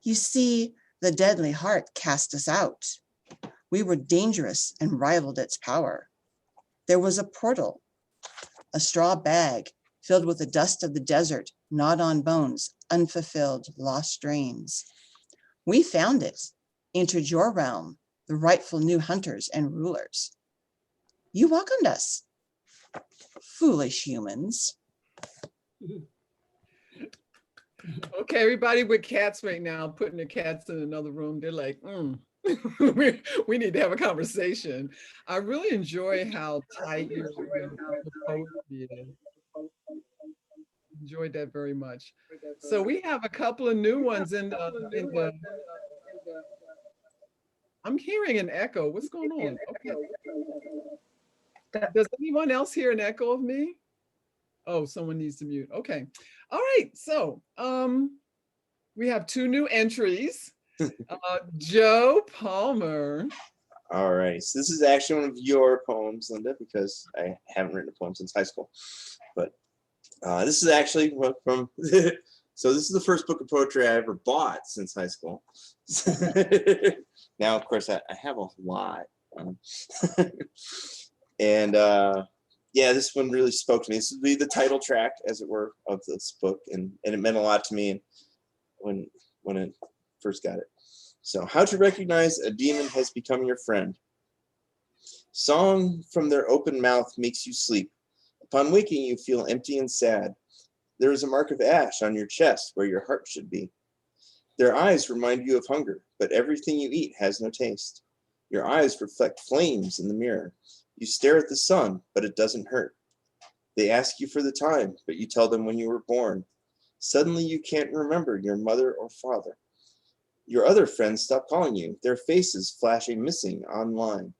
Speaker 5: You see, the deadly heart cast us out. We were dangerous and rivaled its power. There was a portal, a straw bag filled with the dust of the desert, gnawed on bones, unfulfilled, lost dreams. We found it, entered your realm, the rightful new hunters and rulers. You welcomed us, foolish humans.
Speaker 2: Okay, everybody with cats right now, putting their cats in another room, they're like, we need to have a conversation. I really enjoy how tight your poetry is. Enjoyed that very much. So we have a couple of new ones in the I'm hearing an echo. What's going on? Okay. Does anyone else hear an echo of me? Oh, someone needs to mute. Okay. All right. So we have two new entries. Joe Palmer.
Speaker 1: All right. So this is actually one of your poems, Linda, because I haven't written a poem since high school. But this is actually from, so this is the first book of poetry I ever bought since high school. Now, of course, I have a lot. And yeah, this one really spoke to me. This would be the title track, as it were, of this book. And it meant a lot to me when I first got it. So, how to recognize a demon has become your friend. Song from their open mouth makes you sleep. Upon waking, you feel empty and sad. There is a mark of ash on your chest where your heart should be. Their eyes remind you of hunger, but everything you eat has no taste. Your eyes reflect flames in the mirror. You stare at the sun, but it doesn't hurt. They ask you for the time, but you tell them when you were born. Suddenly you can't remember your mother or father. Your other friends stop calling you, their faces flashing missing online.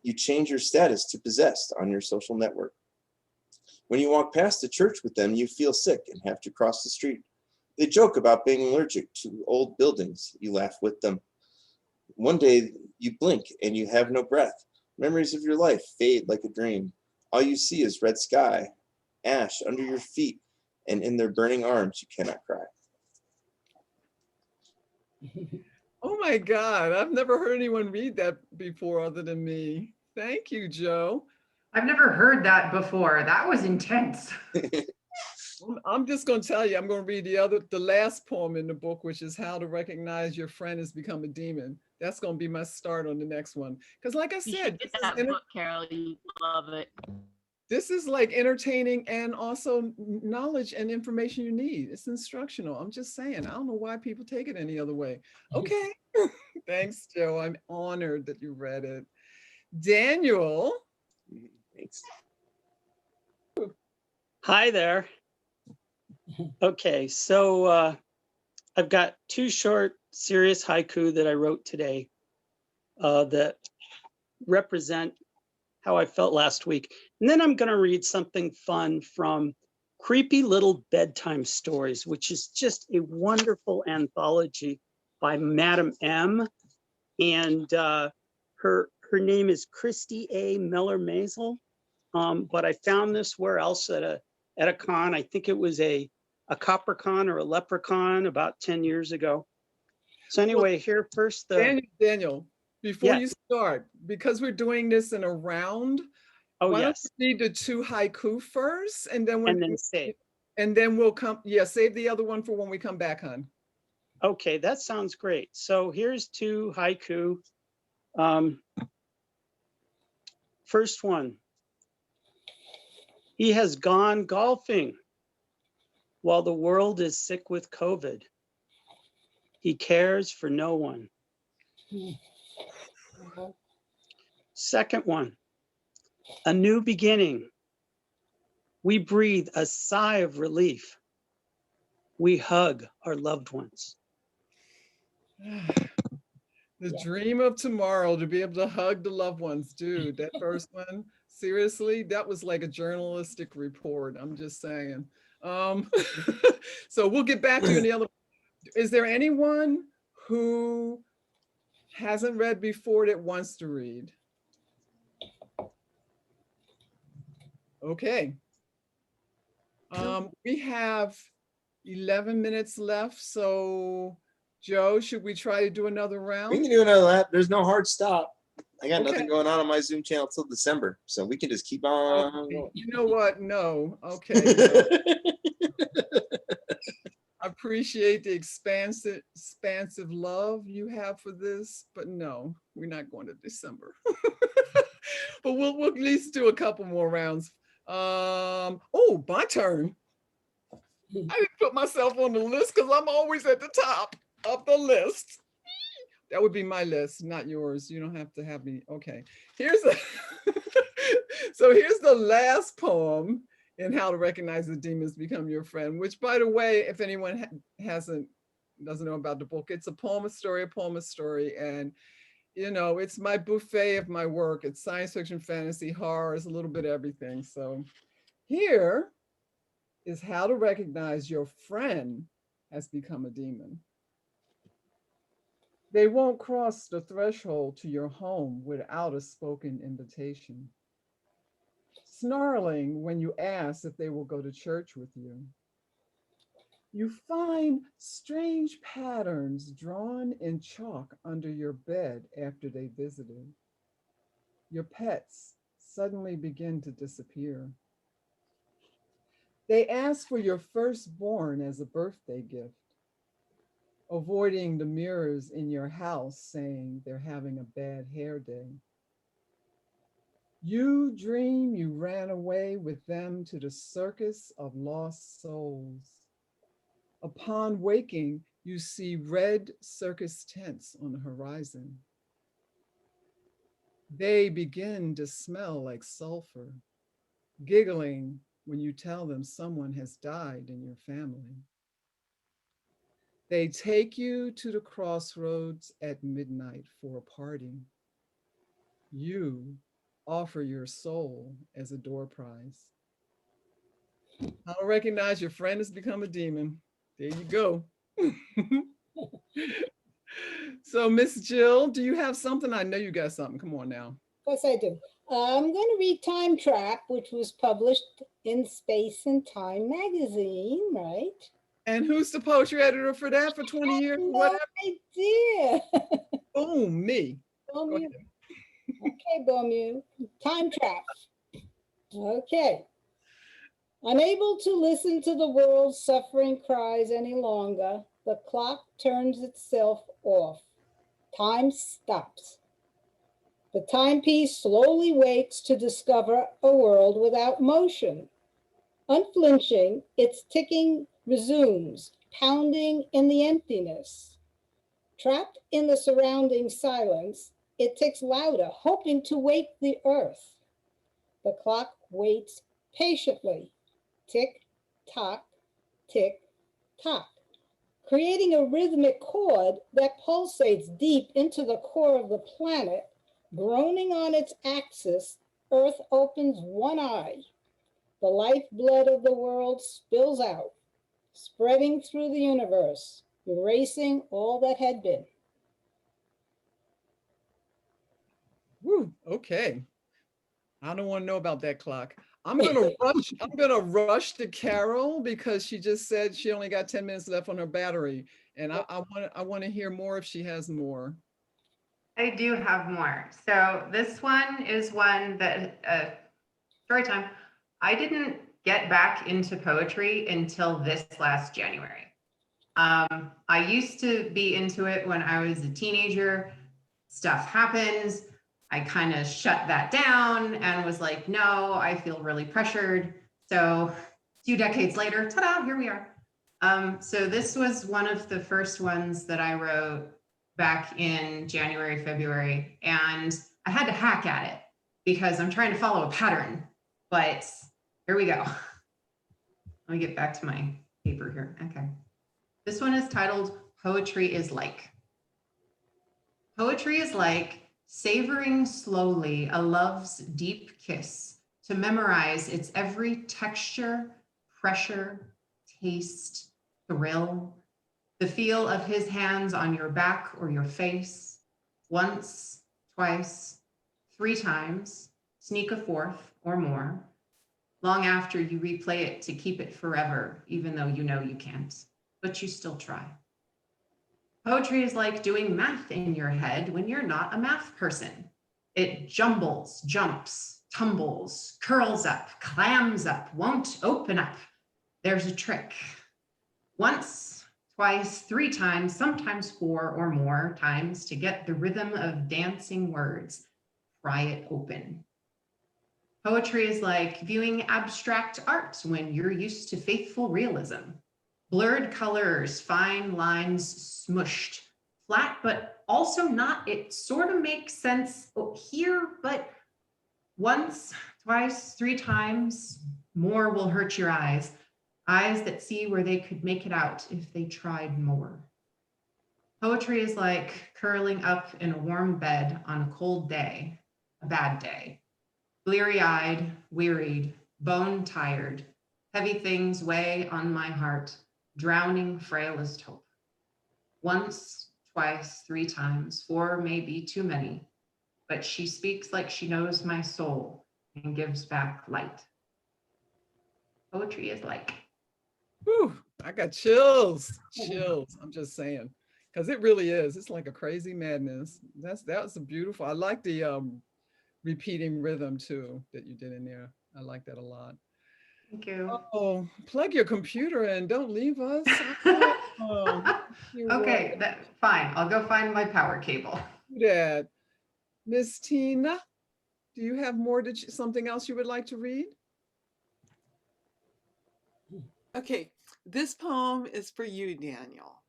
Speaker 1: You change your status to possessed on your social network. When you walk past the church with them, you feel sick and have to cross the street. They joke about being allergic to old buildings. You laugh with them. One day you blink and you have no breath. Memories of your life fade like a dream. All you see is red sky, ash under your feet, and in their burning arms you cannot cry.
Speaker 2: Oh my God, I've never heard anyone read that before other than me. Thank you, Joe.
Speaker 6: I've never heard that before. That was intense.
Speaker 2: I'm just going to tell you, I'm going to read the last poem in the book, which is How to Recognize Your Friend Has Become a Demon. That's going to be my start on the next one. Because like I said,
Speaker 10: get that book, Carol. You love it.
Speaker 2: This is like entertaining and also knowledge and information you need. It's instructional. I'm just saying, I don't know why people take it any other way. Okay. Thanks, Joe. I'm honored that you read it. Daniel.
Speaker 1: Thanks.
Speaker 11: Hi there. Okay, so I've got two short, serious haiku that I wrote today that represent how I felt last week. And then I'm going to read something fun from Creepy Little Bedtime Stories, which is just a wonderful anthology by Madam M. And her name is Christy A. Miller Maisel. But I found this where else at a con. I think it was a CopperCon or a Leprechaun about 10 years ago. So anyway, here first
Speaker 2: Daniel, before you
Speaker 11: Yes.
Speaker 2: start, because we're doing this in a round,
Speaker 11: Oh,
Speaker 2: why
Speaker 11: yes.
Speaker 2: don't you read the 2 haiku first, and then
Speaker 11: save.
Speaker 2: and then we'll come. Yeah, save the other one for when we come back, hon.
Speaker 11: Okay, that sounds great. So here's 2 haiku. First one. He has gone golfing while the world is sick with COVID. He cares for no one. Second one. A new beginning. We breathe a sigh of relief. We hug our loved ones.
Speaker 2: The dream of tomorrow, to be able to hug the loved ones, dude. That first one, seriously, that was like a journalistic report. I'm just saying. So we'll get back to you in the other. Is there anyone who hasn't read before that wants to read? Okay. We have 11 minutes left. So Joe, should we try to do another round?
Speaker 1: We can do another lap. There's no hard stop. I got
Speaker 2: Okay.
Speaker 1: nothing going on my Zoom channel till December, so we can just keep on going.
Speaker 2: You know what? No. Okay. No. I appreciate the expansive love you have for this, but no, we're not going to December. But we'll at least do a couple more rounds. Oh, my turn. I didn't put myself on the list because I'm always at the top of the list. That would be my list, not yours. You don't have to have me. Okay. So here's the last poem in How to Recognize the Demons Become Your Friend, which, by the way, if anyone doesn't know about the book, it's a poem, a story. And, you know, it's my buffet of my work. It's science fiction, fantasy, horror, it's a little bit of everything. So here is how to recognize your friend has become a demon. They won't cross the threshold to your home without a spoken invitation. Snarling when you ask if they will go to church with you. You find strange patterns drawn in chalk under your bed after they visited. Your pets suddenly begin to disappear. They ask for your firstborn as a birthday gift, avoiding the mirrors in your house saying they're having a bad hair day. You dream you ran away with them to the circus of lost souls. Upon waking, you see red circus tents on the horizon. They begin to smell like sulfur, giggling when you tell them someone has died in your family. They take you to the crossroads at midnight for a party. You offer your soul as a door prize. How to recognize your friend has become a demon. There you go. So, Miss Jill, do you have something? I know you got something. Come on now.
Speaker 3: Of course I do. I'm going to read Time Trap, which was published in Space and Time magazine, right?
Speaker 2: And who's the poetry editor for that for 20 years?
Speaker 3: No idea.
Speaker 2: Boom, me.
Speaker 3: Boom you. Okay, boom you. Time Trap. Okay. Unable to listen to the world's suffering cries any longer, the clock turns itself off. Time stops. The timepiece slowly wakes to discover a world without motion. Unflinching, its ticking resumes, pounding in the emptiness. Trapped in the surrounding silence, it ticks louder, hoping to wake the earth. The clock waits patiently. Tick, tock, tick, tock, creating a rhythmic chord that pulsates deep into the core of the planet. Groaning on its axis, Earth opens one eye. the lifeblood of the world spills out, spreading through the universe, erasing all that had been.
Speaker 2: Woo, okay. I don't want to know about that clock. I'm gonna rush to Carol because she just said she only got 10 minutes left on her battery. And I want to hear more if she has more.
Speaker 6: I do have more. So this one is one that, story time. I didn't get back into poetry until this last January. I used to be into it when I was a teenager. Stuff happens. I kind of shut that down and was like, no, I feel really pressured. So a few decades later, ta-da, here we are. So this was one of the first ones that I wrote back in January, February, and I had to hack at it because I'm trying to follow a pattern, but here we go. Let me get back to my paper here. Okay. This one is titled Poetry is Like. Poetry is like savoring slowly a love's deep kiss, to memorize its every texture, pressure, taste, thrill, the feel of his hands on your back or your face, once, twice, 3 times, sneak a fourth or more, long after you replay it to keep it forever, even though you know you can't, but you still try. Poetry is like doing math in your head when you're not a math person. It jumbles, jumps, tumbles, curls up, clams up, won't open up. There's a trick. Once, twice, 3 times, sometimes 4 or more times to get the rhythm of dancing words. Pry it open. Poetry is like viewing abstract art when you're used to faithful realism. Blurred colors, fine lines smushed, flat, but also not. It sort of makes sense here, but once, twice, 3 times, more will hurt your eyes. Eyes that see where they could make it out if they tried more. Poetry is like curling up in a warm bed on a cold day, a bad day. Bleary-eyed, wearied, bone-tired, heavy things weigh on my heart, drowning frailest hope. Once, twice, 3 times, 4 may be too many, but she speaks like she knows my soul and gives back light. Poetry is like.
Speaker 2: Whew, I got chills. I'm just saying, because it really is. It's like a crazy madness. That's a beautiful. I like the repeating rhythm too that you did in there. I like that a lot.
Speaker 6: Thank you.
Speaker 2: Oh, plug your computer and don't leave us.
Speaker 6: Okay, fine. I'll go find my power cable.
Speaker 2: Do that. Miss Tina, do you have more? Something else you would like to read?
Speaker 7: Okay, this poem is for you, Daniel.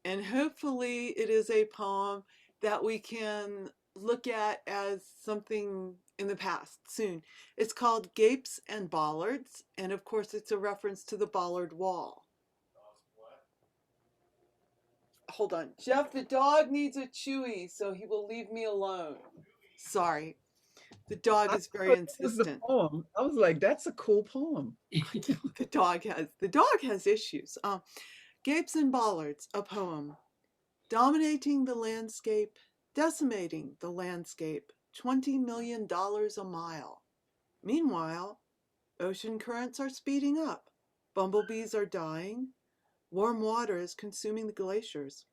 Speaker 7: And hopefully it is a poem that we can look at as something in the past soon. It's called Gapes and Bollards, and of course it's a reference to the Bollard Wall. Hold on, Jeff, the dog needs a chewy, so he will leave me alone. Sorry, the dog is very insistent.
Speaker 2: Poem. I was like, that's a cool poem.
Speaker 7: The dog has issues. Gapes and Bollards, a poem. Dominating the landscape, decimating the landscape, $20 million a mile. Meanwhile, ocean currents are speeding up, bumblebees are dying, warm water is consuming the glaciers.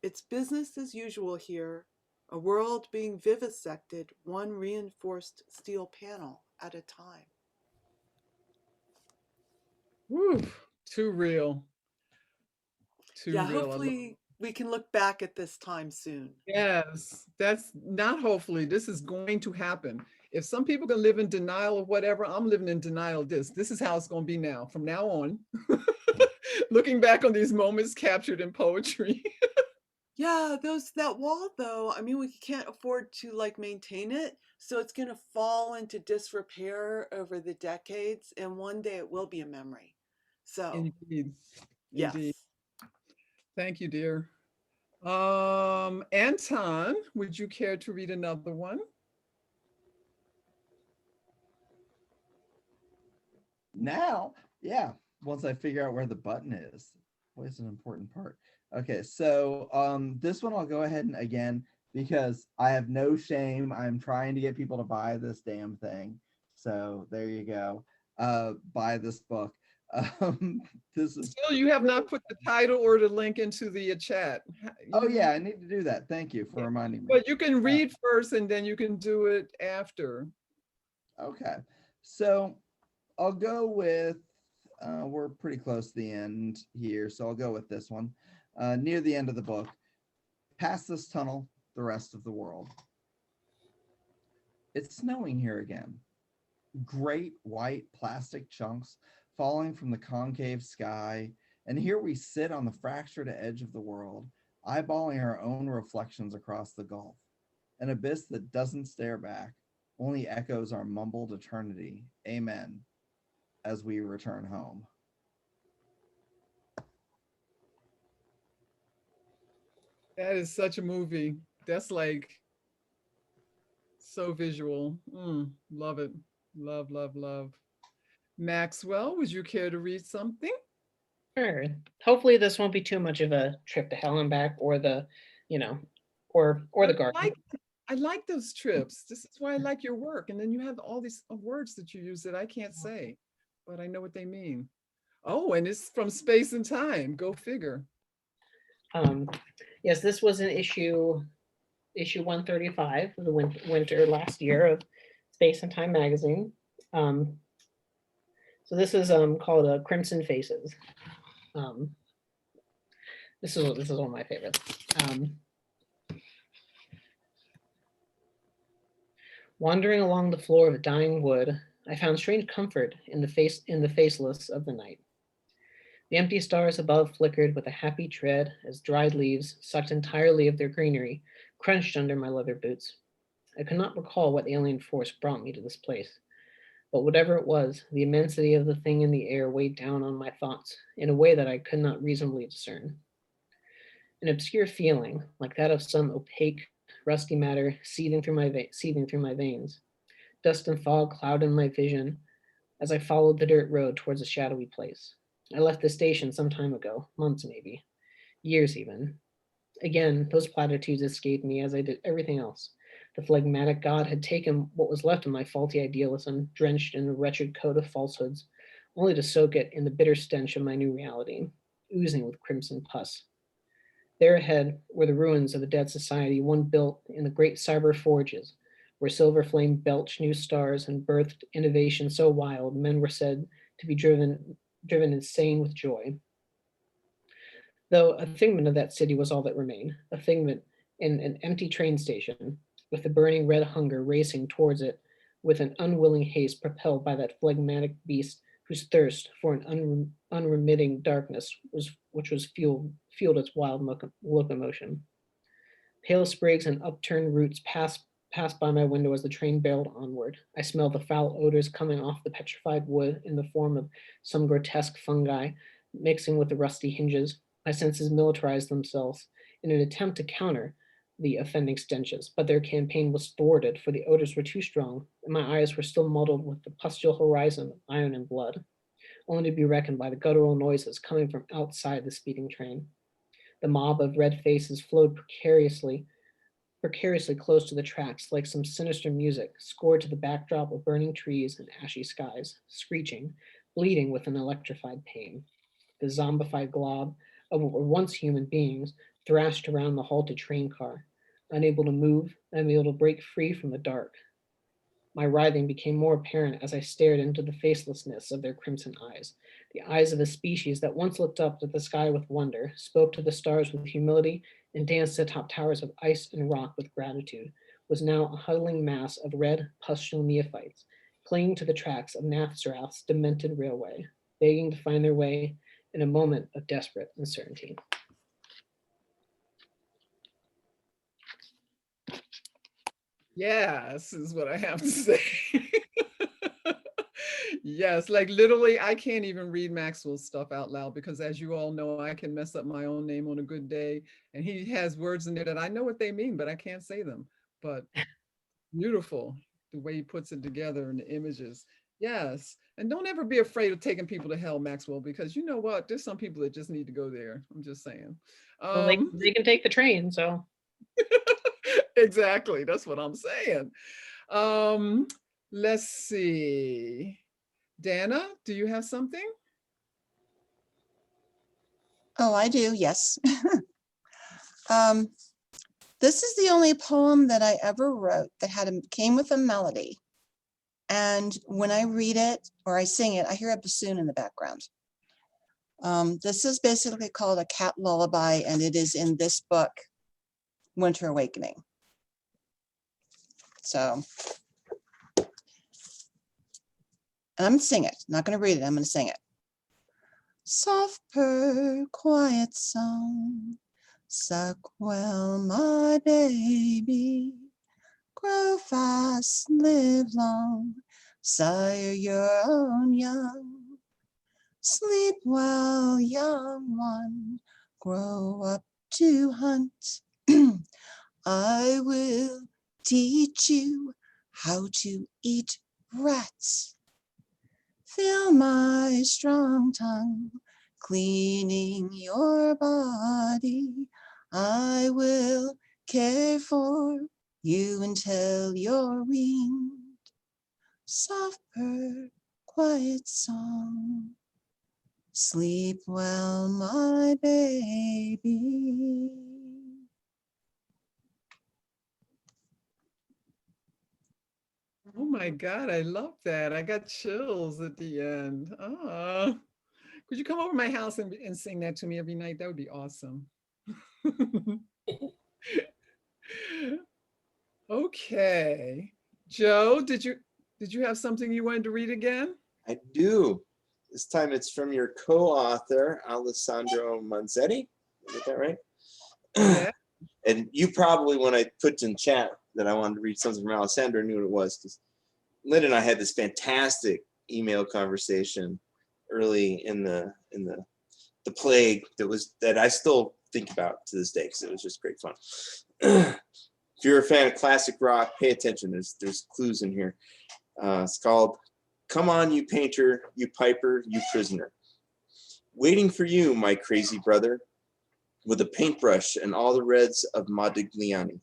Speaker 7: It's business as usual here, a world being vivisected, one reinforced steel panel at a time.
Speaker 2: Woo, too real. Too real.
Speaker 7: Hopefully we can look back at this time soon.
Speaker 2: Yes, that's not hopefully. This is going to happen. If some people can live in denial of whatever, I'm living in denial of this. This is how it's going to be now, from now on. Looking back on these moments captured in poetry.
Speaker 7: Yeah, that wall though, I mean, we can't afford to maintain it. So it's going to fall into disrepair over the decades. And one day it will be a memory. So
Speaker 2: Indeed.
Speaker 7: yes.
Speaker 2: Indeed. Thank you, dear. Anton, would you care to read another one?
Speaker 8: Now, yeah, once I figure out where the button is, always an important part. Okay, so this one I'll go ahead and again, because I have no shame. I'm trying to get people to buy this damn thing. So there you go. Buy this book. Um, this is
Speaker 2: Still, you have not put the title or the link into the chat.
Speaker 8: oh yeah, I need to do that. Thank you for reminding me.
Speaker 2: But you can read first and then you can do it after.
Speaker 8: Okay, so I'll go with we're pretty close to the end here, so I'll go with this one. Near the end of the book, past this tunnel, the rest of the world. It's snowing here again. Great white plastic chunks falling from the concave sky, and here we sit on the fractured edge of the world, eyeballing our own reflections across the gulf, an abyss that doesn't stare back, only echoes our mumbled eternity. Amen, as we return home.
Speaker 2: That is such a movie. That's like so visual. Love it. Love, love, love. Maxwell, would you care to read something?
Speaker 9: Sure. Hopefully this won't be too much of a trip to hell and back, or the, you know, or the garden.
Speaker 2: I like those trips. This is why I like your work. And then you have all these words that you use that I can't say, but I know what they mean. Oh, and it's from Space and Time. Go figure.
Speaker 9: Yes, this was an issue 135 of the winter last year of Space and Time magazine. So this is called Crimson Faces. This is one of my favorites. Wandering along the floor of a dying wood, I found strange comfort in the faceless of the night. The empty stars above flickered with a happy tread as dried leaves, sucked entirely of their greenery, crunched under my leather boots. I could not recall what alien force brought me to this place, but whatever it was, the immensity of the thing in the air weighed down on my thoughts in a way that I could not reasonably discern. An obscure feeling, like that of some opaque, rusty matter seething through my veins. Dust and fog clouded my vision as I followed the dirt road towards a shadowy place. I left the station some time ago, months maybe, years even. Again, those platitudes escaped me as I did everything else. The phlegmatic god had taken what was left of my faulty idealism, drenched in a wretched coat of falsehoods, only to soak it in the bitter stench of my new reality, oozing with crimson pus. There ahead were the ruins of a dead society, one built in the great cyber forges, where silver flame belched new stars and birthed innovation so wild men were said to be driven insane with joy. Though a figment of that city was all that remained, a figment in an empty train station, with the burning red hunger racing towards it with an unwilling haste propelled by that phlegmatic beast whose thirst for an unremitting darkness fueled its wild locomotion. Pale sprigs and upturned roots passed by my window as the train barreled onward. I smelled the foul odors coming off the petrified wood in the form of some grotesque fungi mixing with the rusty hinges. My senses militarized themselves in an attempt to counter the offending stenches, but their campaign was thwarted, for the odors were too strong, and my eyes were still muddled with the pustule horizon of iron and blood, only to be reckoned by the guttural noises coming from outside the speeding train. The mob of red faces flowed precariously close to the tracks, like some sinister music scored to the backdrop of burning trees and ashy skies, screeching, bleeding with an electrified pain. The zombified glob of what were once human beings thrashed around the halted train car, unable to move, unable to break free from the dark. My writhing became more apparent as I stared into the facelessness of their crimson eyes, the eyes of a species that once looked up at the sky with wonder, spoke to the stars with humility, and danced atop towers of ice and rock with gratitude, was now a huddling mass of red, pustule neophytes, clinging to the tracks of Nathzrath's demented railway, begging to find their way in a moment of desperate uncertainty.
Speaker 2: Yes, is what I have to say. Yes, like literally, I can't even read Maxwell's stuff out loud because, as you all know, I can mess up my own name on a good day. And he has words in there that I know what they mean, but I can't say them. But beautiful, the way he puts it together and the images. Yes. And don't ever be afraid of taking people to hell, Maxwell, because you know what? There's some people that just need to go there. I'm just saying.
Speaker 9: Well, they can take the train, so.
Speaker 2: Exactly. That's what I'm saying. Let's see. Dana, do you have something?
Speaker 5: Oh, I do, yes. This is the only poem that I ever wrote that came with a melody. And when I read it or I sing it, I hear a bassoon in the background. This is basically called a cat lullaby, and it is in this book, Winter Awakening. So, and I'm gonna sing it, not gonna read it, I'm gonna sing it. Soft purr, quiet song, suck well, my baby. Grow fast, live long, sire your own young. Sleep well, young one, grow up to hunt. I will teach you how to eat rats. Feel my strong tongue cleaning your body. I will care for you until you're weaned. Soft purr, quiet song. Sleep well, my baby.
Speaker 2: Oh my God, I love that. I got chills at the end. Could you come over to my house and sing that to me every night? That would be awesome. Okay. Joe, did you have something you wanted to read again?
Speaker 1: I do. This time it's from your co-author, Alessandro Manzetti. Did I get that right?
Speaker 2: Yeah.
Speaker 1: And you probably, when I put in chat that I wanted to read something from Alessandro, knew what it was, because Lynn and I had this fantastic email conversation early in the plague that I still think about to this day, because it was just great fun. If you're a fan of classic rock, pay attention. There's clues in here. It's called "Come On, You Painter, You Piper, You Prisoner." Waiting for you, my crazy brother, with a paintbrush and all the reds of Modigliani.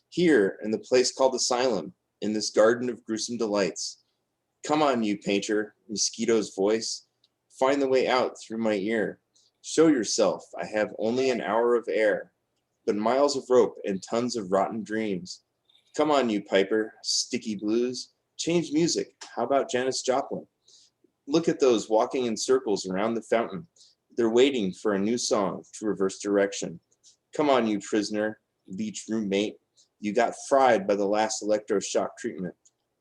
Speaker 1: Here, in the place called Asylum, in this garden of gruesome delights. Come on, you painter, mosquito's voice. Find the way out through my ear. Show yourself, I have only an hour of air, but miles of rope and tons of rotten dreams. Come on, you piper, sticky blues. Change music. How about Janis Joplin? Look at those walking in circles around the fountain. They're waiting for a new song to reverse direction. Come on, you prisoner, leech roommate. You got fried by the last electroshock treatment.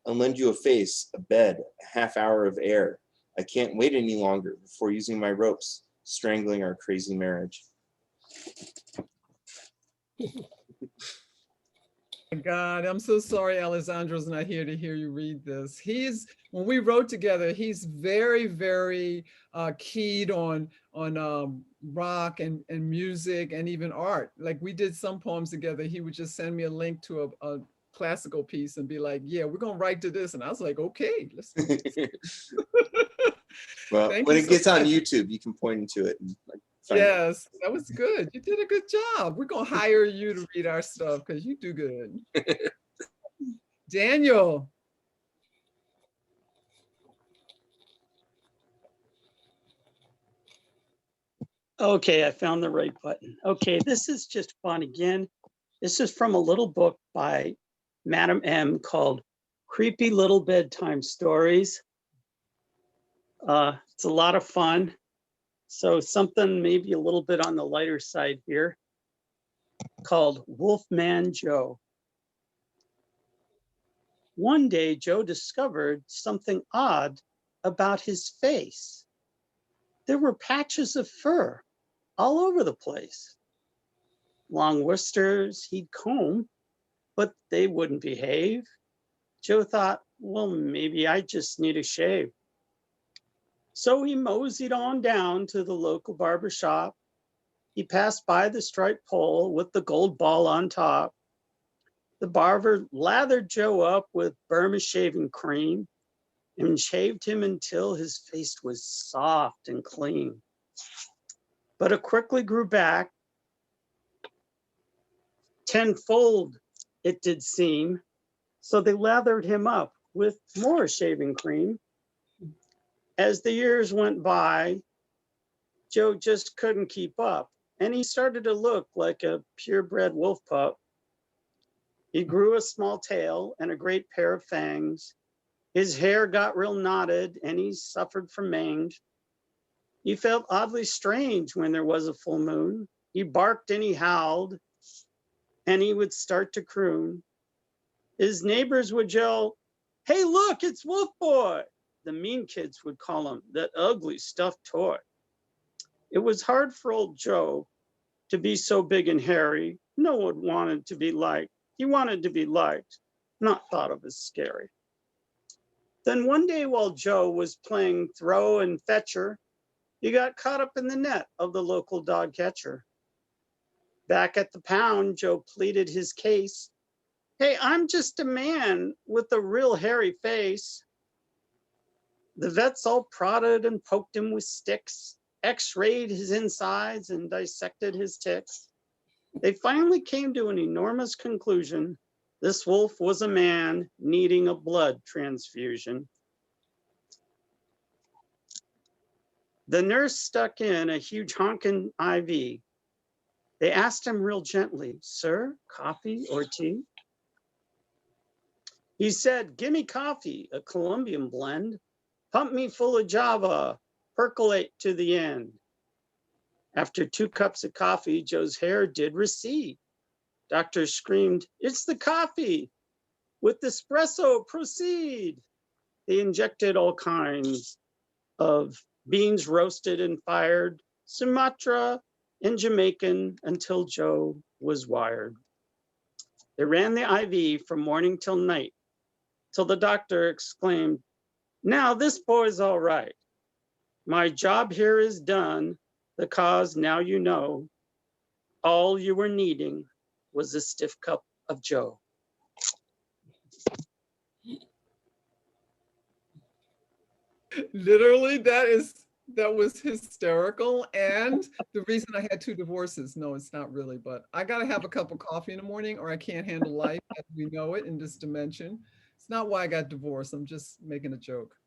Speaker 1: I'll lend you a face, a bed, a half hour of air. I can't wait any longer before using my ropes, strangling our crazy marriage.
Speaker 2: God, I'm so sorry Alessandro's not here to hear you read this. When we wrote together, he's very, very keyed on rock and music and even art. Like we did some poems together. He would just send me a link to a classical piece and be like, yeah, we're gonna write to this. And I was like, okay, let's do this.
Speaker 1: Well, when it gets on YouTube, you can point to it. And,
Speaker 2: yes, that was good. You did a good job. We're gonna hire you to read our stuff because you do good. Daniel.
Speaker 11: Okay, I found the right button. Okay, this is just fun again. This is from a little book by Madam M called Creepy Little Bedtime Stories. It's a lot of fun. So something maybe a little bit on the lighter side here, called Wolfman Joe. One day, Joe discovered something odd about his face. There were patches of fur all over the place. Long whiskers he'd comb, but they wouldn't behave. Joe thought, well, maybe I just need a shave. So he moseyed on down to the local barber shop. He passed by the striped pole with the gold ball on top. The barber lathered Joe up with Burma shaving cream. and shaved him until his face was soft and clean. But it quickly grew back tenfold, it did seem. So they lathered him up with more shaving cream. As the years went by, Joe just couldn't keep up, and he started to look like a purebred wolf pup. He grew a small tail and a great pair of fangs. His hair got real knotted, and he suffered from mange. He felt oddly strange when there was a full moon. He barked and he howled, and he would start to croon. His neighbors would yell, "Hey, look, it's Wolf Boy." The mean kids would call him that ugly stuffed toy. It was hard for old Joe to be so big and hairy. No one wanted to be liked. He wanted to be liked, not thought of as scary. Then one day while Joe was playing throw and fetcher, he got caught up in the net of the local dog catcher. Back at the pound, Joe pleaded his case. "Hey, I'm just a man with a real hairy face." The vets all prodded and poked him with sticks, x-rayed his insides and dissected his ticks. They finally came to an enormous conclusion. This wolf was a man needing a blood transfusion. The nurse stuck in a huge honking IV. They asked him real gently, "Sir, coffee or tea?" He said, "Give me coffee, a Colombian blend. Pump me full of Java, percolate to the end." After 2 cups of coffee, Joe's hair did recede. Doctors screamed, "It's the coffee! With espresso, proceed!" They injected all kinds of beans roasted and fired, Sumatra and Jamaican, until Joe was wired. They ran the IV from morning till night, till the doctor exclaimed, "Now this boy's all right. My job here is done. The cause now you know. All you were needing was a stiff cup of Joe."
Speaker 2: Literally, that was hysterical. And the reason I had 2 divorces, no, it's not really, but I gotta have a cup of coffee in the morning or I can't handle life as we know it in this dimension. It's not why I got divorced. I'm just making a joke.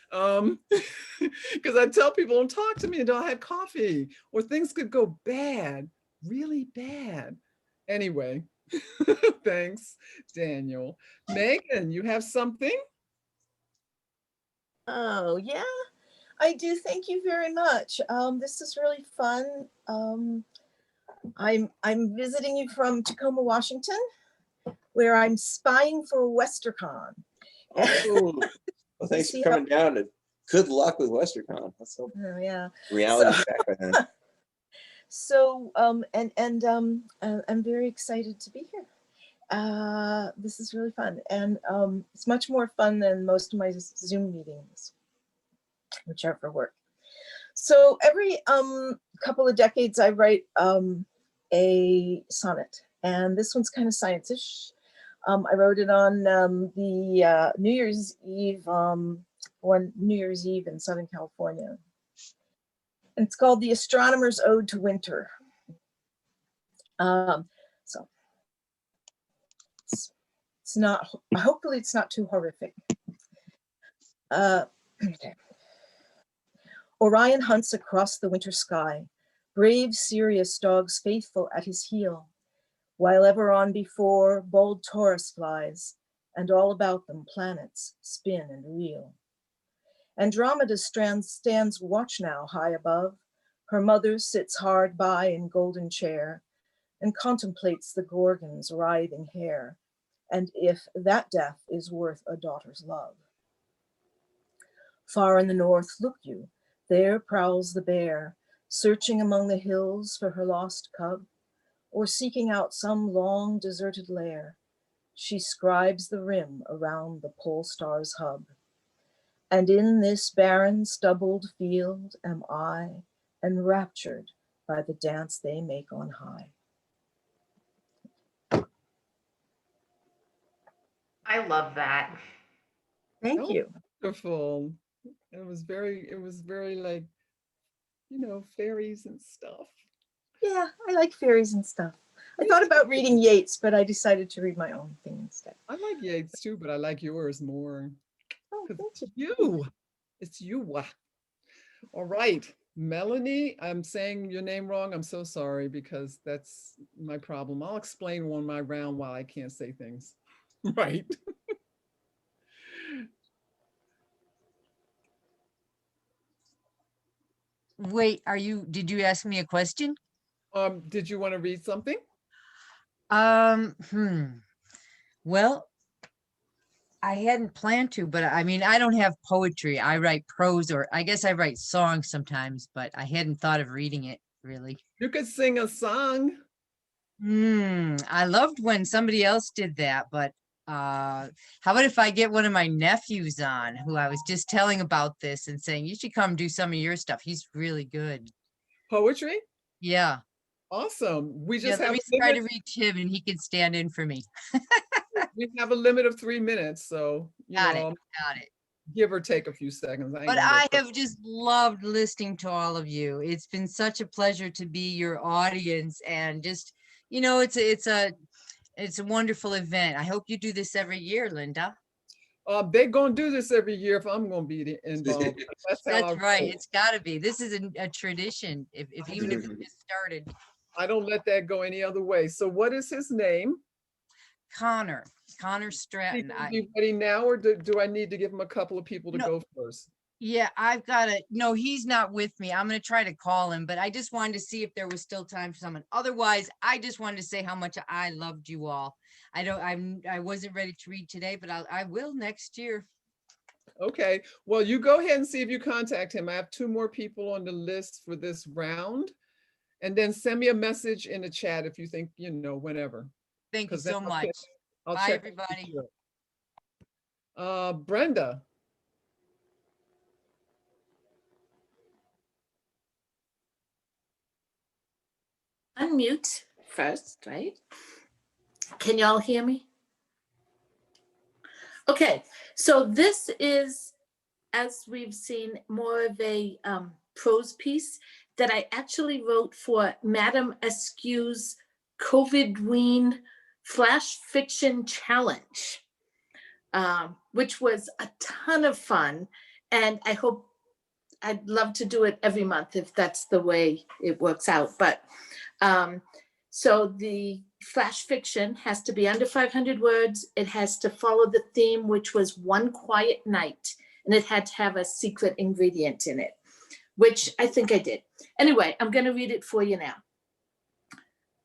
Speaker 2: Because I tell people, don't talk to me until I had coffee, or things could go bad, really bad. Anyway, thanks, Daniel. Megan, you have something?
Speaker 12: Oh, yeah, I do. Thank you very much. This is really fun. I'm visiting you from Tacoma, Washington, where I'm spying for WesterCon.
Speaker 1: Oh, well, thanks for
Speaker 12: See
Speaker 1: coming down, and good luck with WesterCon. Let's hope
Speaker 12: Oh, yeah.
Speaker 1: reality's
Speaker 12: So-
Speaker 1: back by then.
Speaker 12: So, I'm very excited to be here. This is really fun, and it's much more fun than most of my Zoom meetings, which are for work. So every couple of decades, I write a sonnet, and this one's kind of science-ish. I wrote it on the New Year's Eve, one New Year's Eve in Southern California. And it's called The Astronomer's Ode to Winter. So it's not, hopefully it's not too horrific. Okay. Orion hunts across the winter sky, brave Sirius dogs faithful at his heel, while ever on before bold Taurus flies, and all about them planets spin and reel. Andromeda stands watch now high above, her mother sits hard by in golden chair, and contemplates the Gorgon's writhing hair, and if that death is worth a daughter's love. Far in the north, look you, there prowls the bear, searching among the hills for her lost cub, or seeking out some long deserted lair. She scribes the rim around the pole star's hub. And in this barren stubbled field am I, enraptured by the dance they make on high.
Speaker 6: I love that.
Speaker 12: Thank
Speaker 2: Oh,
Speaker 12: you.
Speaker 2: wonderful. It was very like, fairies and stuff.
Speaker 12: Yeah, I like fairies and stuff. I thought about reading Yeats, but I decided to read my own thing instead.
Speaker 2: I like Yeats too, but I like yours more.
Speaker 12: Oh,
Speaker 2: 'Cause
Speaker 12: thank
Speaker 2: it's
Speaker 12: you.
Speaker 2: you. It's you. All right. Melanie, I'm saying your name wrong. I'm so sorry because that's my problem. I'll explain on my round while I can't say things. Right.
Speaker 13: Wait, did you ask me a question?
Speaker 2: Did you want to read something?
Speaker 13: Um, hmm. Well, I hadn't planned to, but I mean, I don't have poetry. I write prose, or I guess I write songs sometimes, but I hadn't thought of reading it really.
Speaker 2: You could sing a song.
Speaker 13: I loved when somebody else did that, but how about if I get one of my nephews on, who I was just telling about this and saying, you should come do some of your stuff. He's really good.
Speaker 2: Poetry?
Speaker 13: Yeah.
Speaker 2: Awesome. We
Speaker 13: Yeah,
Speaker 2: just
Speaker 13: let
Speaker 2: have
Speaker 13: me
Speaker 2: a
Speaker 13: try to
Speaker 2: limit.
Speaker 13: reach him and he can stand in for me.
Speaker 2: We have a limit of 3 minutes, so
Speaker 13: Got it. Got it.
Speaker 2: give or take a few seconds. I ain't
Speaker 13: But
Speaker 2: gonna go
Speaker 13: I
Speaker 2: crazy.
Speaker 13: have just loved listening to all of you. It's been such a pleasure to be your audience, and just, it's a wonderful event. I hope you do this every year, Linda.
Speaker 2: They're gonna do this every year if I'm gonna be involved. That's how
Speaker 13: That's
Speaker 2: I
Speaker 13: right.
Speaker 2: roll.
Speaker 13: It's got to be. This is a tradition. Even if it just started.
Speaker 2: I don't let that go any other way. So what is his name?
Speaker 13: Connor
Speaker 2: He
Speaker 13: Stratton.
Speaker 2: can be ready now, or do I need to give him a couple of people to
Speaker 13: No.
Speaker 2: go first?
Speaker 13: Yeah, I've got to. No, he's not with me. I'm going to try to call him, but I just wanted to see if there was still time for someone. Otherwise, I just wanted to say how much I loved you all. I wasn't ready to read today, but I will next year.
Speaker 2: Okay, well, you go ahead and see if you contact him. I have 2 more people on the list for this round. And then send me a message in the chat if you think, whenever.
Speaker 13: Thank you
Speaker 2: 'Cause then
Speaker 13: so much.
Speaker 2: I'll
Speaker 13: Bye,
Speaker 2: check.
Speaker 13: everybody.
Speaker 2: Brenda.
Speaker 14: Unmute first, right? Can y'all hear me? Okay, so this is, as we've seen, more of a prose piece that I actually wrote for Madame Askew's COVID-ween Flash Fiction Challenge, which was a ton of fun. And I'd love to do it every month if that's the way it works out. But so the flash fiction has to be under 500 words. It has to follow the theme, which was one quiet night. And it had to have a secret ingredient in it, which I think I did. Anyway, I'm going to read it for you now.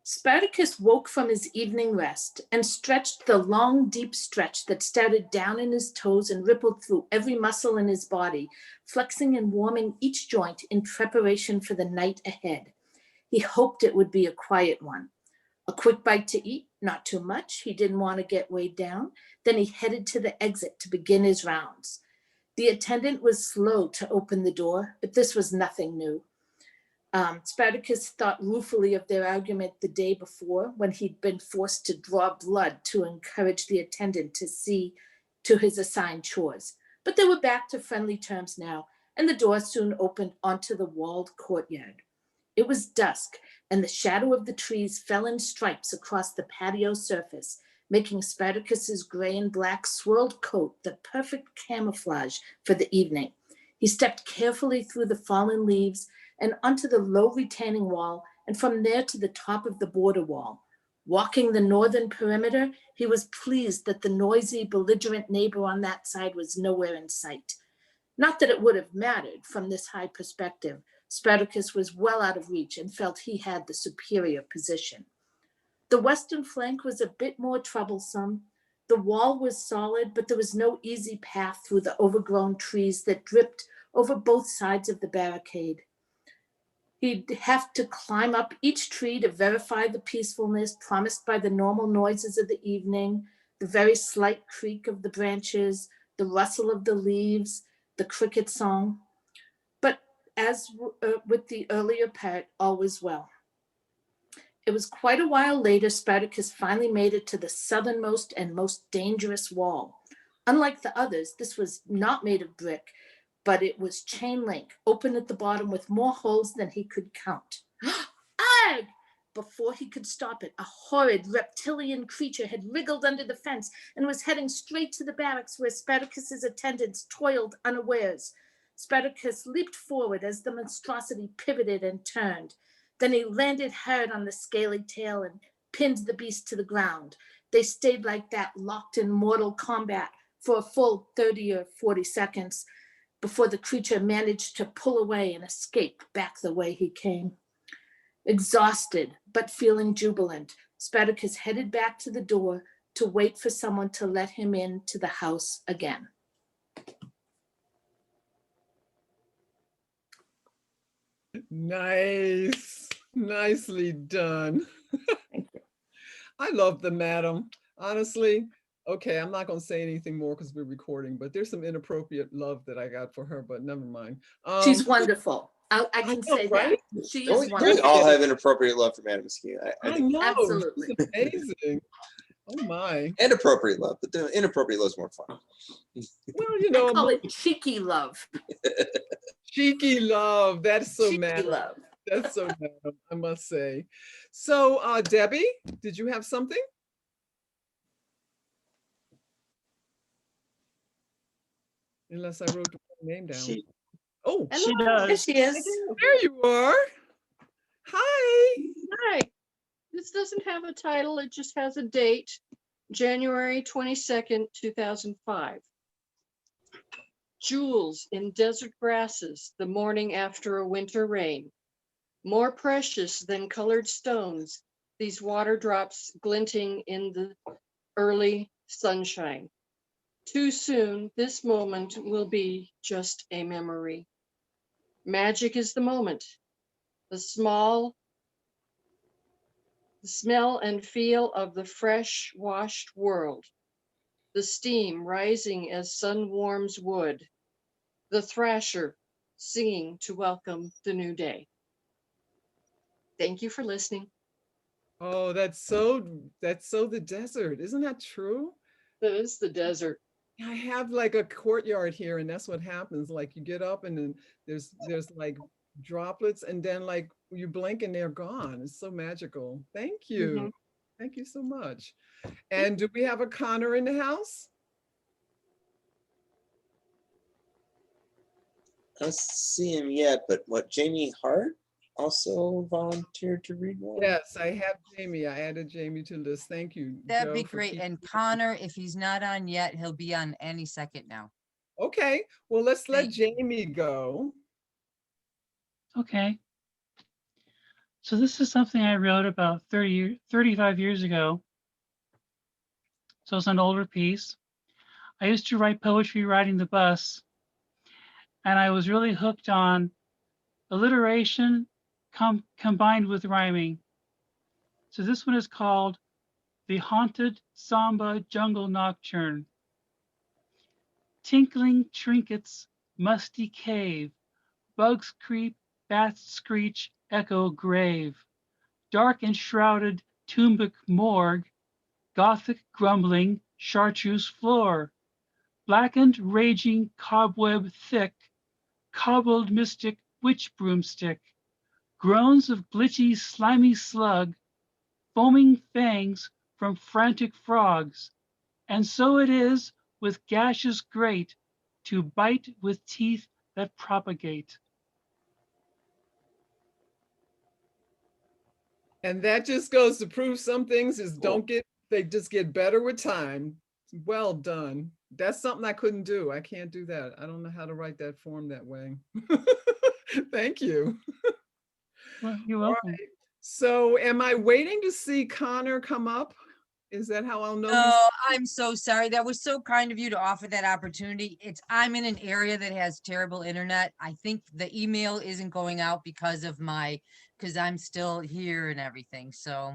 Speaker 14: Spartacus woke from his evening rest and stretched the long, deep stretch that started down in his toes and rippled through every muscle in his body, flexing and warming each joint in preparation for the night ahead. He hoped it would be a quiet one. A quick bite to eat, not too much. He didn't want to get weighed down. Then he headed to the exit to begin his rounds. The attendant was slow to open the door, but this was nothing new. Spartacus thought ruefully of their argument the day before when he'd been forced to draw blood to encourage the attendant to see to his assigned chores. But they were back to friendly terms now, and the door soon opened onto the walled courtyard. It was dusk, and the shadow of the trees fell in stripes across the patio surface, making Spartacus's gray and black swirled coat the perfect camouflage for the evening. He stepped carefully through the fallen leaves and onto the low retaining wall, and from there to the top of the border wall. Walking the northern perimeter, he was pleased that the noisy, belligerent neighbor on that side was nowhere in sight. Not that it would have mattered from this high perspective. Spartacus was well out of reach and felt he had the superior position. The western flank was a bit more troublesome. The wall was solid, but there was no easy path through the overgrown trees that dripped over both sides of the barricade. He'd have to climb up each tree to verify the peacefulness promised by the normal noises of the evening, the very slight creak of the branches, the rustle of the leaves, the cricket song. But as with the earlier part, all was well. It was quite a while later, Spartacus finally made it to the southernmost and most dangerous wall. Unlike the others, this was not made of brick, but it was chain link, open at the bottom with more holes than he could count. Ugh! Before he could stop it, a horrid reptilian creature had wriggled under the fence and was heading straight to the barracks where Spartacus's attendants toiled unawares. Spartacus leaped forward as the monstrosity pivoted and turned. Then he landed hard on the scaly tail and pinned the beast to the ground. They stayed like that, locked in mortal combat for a full 30 or 40 seconds before the creature managed to pull away and escape back the way he came. Exhausted, but feeling jubilant, Spartacus headed back to the door to wait for someone to let him into the house again.
Speaker 2: Nice. Nicely done.
Speaker 14: Thank you.
Speaker 2: I love the madam. Honestly, okay, I'm not going to say anything more because we're recording, but there's some inappropriate love that I got for her, but never mind.
Speaker 14: She's wonderful. I can
Speaker 2: know,
Speaker 14: say
Speaker 2: right?
Speaker 14: that. She
Speaker 1: Don't
Speaker 14: is
Speaker 1: we
Speaker 14: wonderful.
Speaker 1: all have inappropriate love for Madam Askew? I
Speaker 2: I
Speaker 1: think,
Speaker 2: know.
Speaker 14: Absolutely.
Speaker 2: She's amazing. Oh my.
Speaker 1: and appropriate love, but the inappropriate love is more fun.
Speaker 2: Well, you
Speaker 14: I
Speaker 2: know,
Speaker 14: call it cheeky love.
Speaker 2: cheeky love. That's so
Speaker 14: Cheeky
Speaker 2: madam.
Speaker 14: love.
Speaker 2: That's so madam, I must say. So, Debbie, did you have something? Unless I wrote the wrong name down. Oh,
Speaker 10: She
Speaker 14: There
Speaker 10: does.
Speaker 14: she is.
Speaker 2: there you are. Hi.
Speaker 10: Hi. This doesn't have a title. It just has a date, January 22nd, 2005. Jewels in desert grasses the morning after a winter rain. More precious than colored stones, these water drops glinting in the early sunshine. Too soon, this moment will be just a memory. Magic is the moment. The smell and feel of the fresh washed world. The steam rising as sun warms wood. The thrasher singing to welcome the new day. Thank you for listening.
Speaker 2: Oh, that's so the desert. Isn't that true?
Speaker 10: That is the desert.
Speaker 2: I have like a courtyard here, and that's what happens. Like you get up and then there's like droplets, and then like you blink and they're gone. It's so magical. Thank you.
Speaker 10: Mhm.
Speaker 2: Thank you so much. And do we have a Connor in the house?
Speaker 1: I don't see him yet, but what, Jamie Hart also volunteered to read one?
Speaker 2: Yes, I have Jamie. I added Jamie to the list. Thank you.
Speaker 13: That'd
Speaker 2: Joe,
Speaker 13: be
Speaker 2: for
Speaker 13: great.
Speaker 2: keeping-
Speaker 13: And Connor, if he's not on yet, he'll be on any second now.
Speaker 2: Okay, well, let's let
Speaker 13: Thank you.
Speaker 2: Jamie go.
Speaker 15: Okay. So this is something I wrote about 35 years ago. So it's an older piece. I used to write poetry riding the bus, and I was really hooked on alliteration combined with rhyming. So this one is called The Haunted Samba Jungle Nocturne. Tinkling trinkets, musty cave, bugs creep, bats screech, echo grave. Dark and shrouded Tumbic morgue, Gothic grumbling, chartreuse floor. Blackened, raging, cobweb thick, cobbled mystic witch broomstick. Groans of glitchy, slimy slug, foaming fangs from frantic frogs. And so it is with gashes great to bite with teeth that propagate.
Speaker 2: And that just goes to prove some things they just get better with time. Well done. That's something I couldn't do. I can't do that. I don't know how to write that form that way. Thank you.
Speaker 15: Well, you're
Speaker 2: All
Speaker 15: welcome.
Speaker 2: right. So am I waiting to see Connor come up? Is that how I'll know?
Speaker 13: Oh, I'm so sorry. That was so kind of you to offer that opportunity. I'm in an area that has terrible internet. I think the email isn't going out because I'm still here and everything. So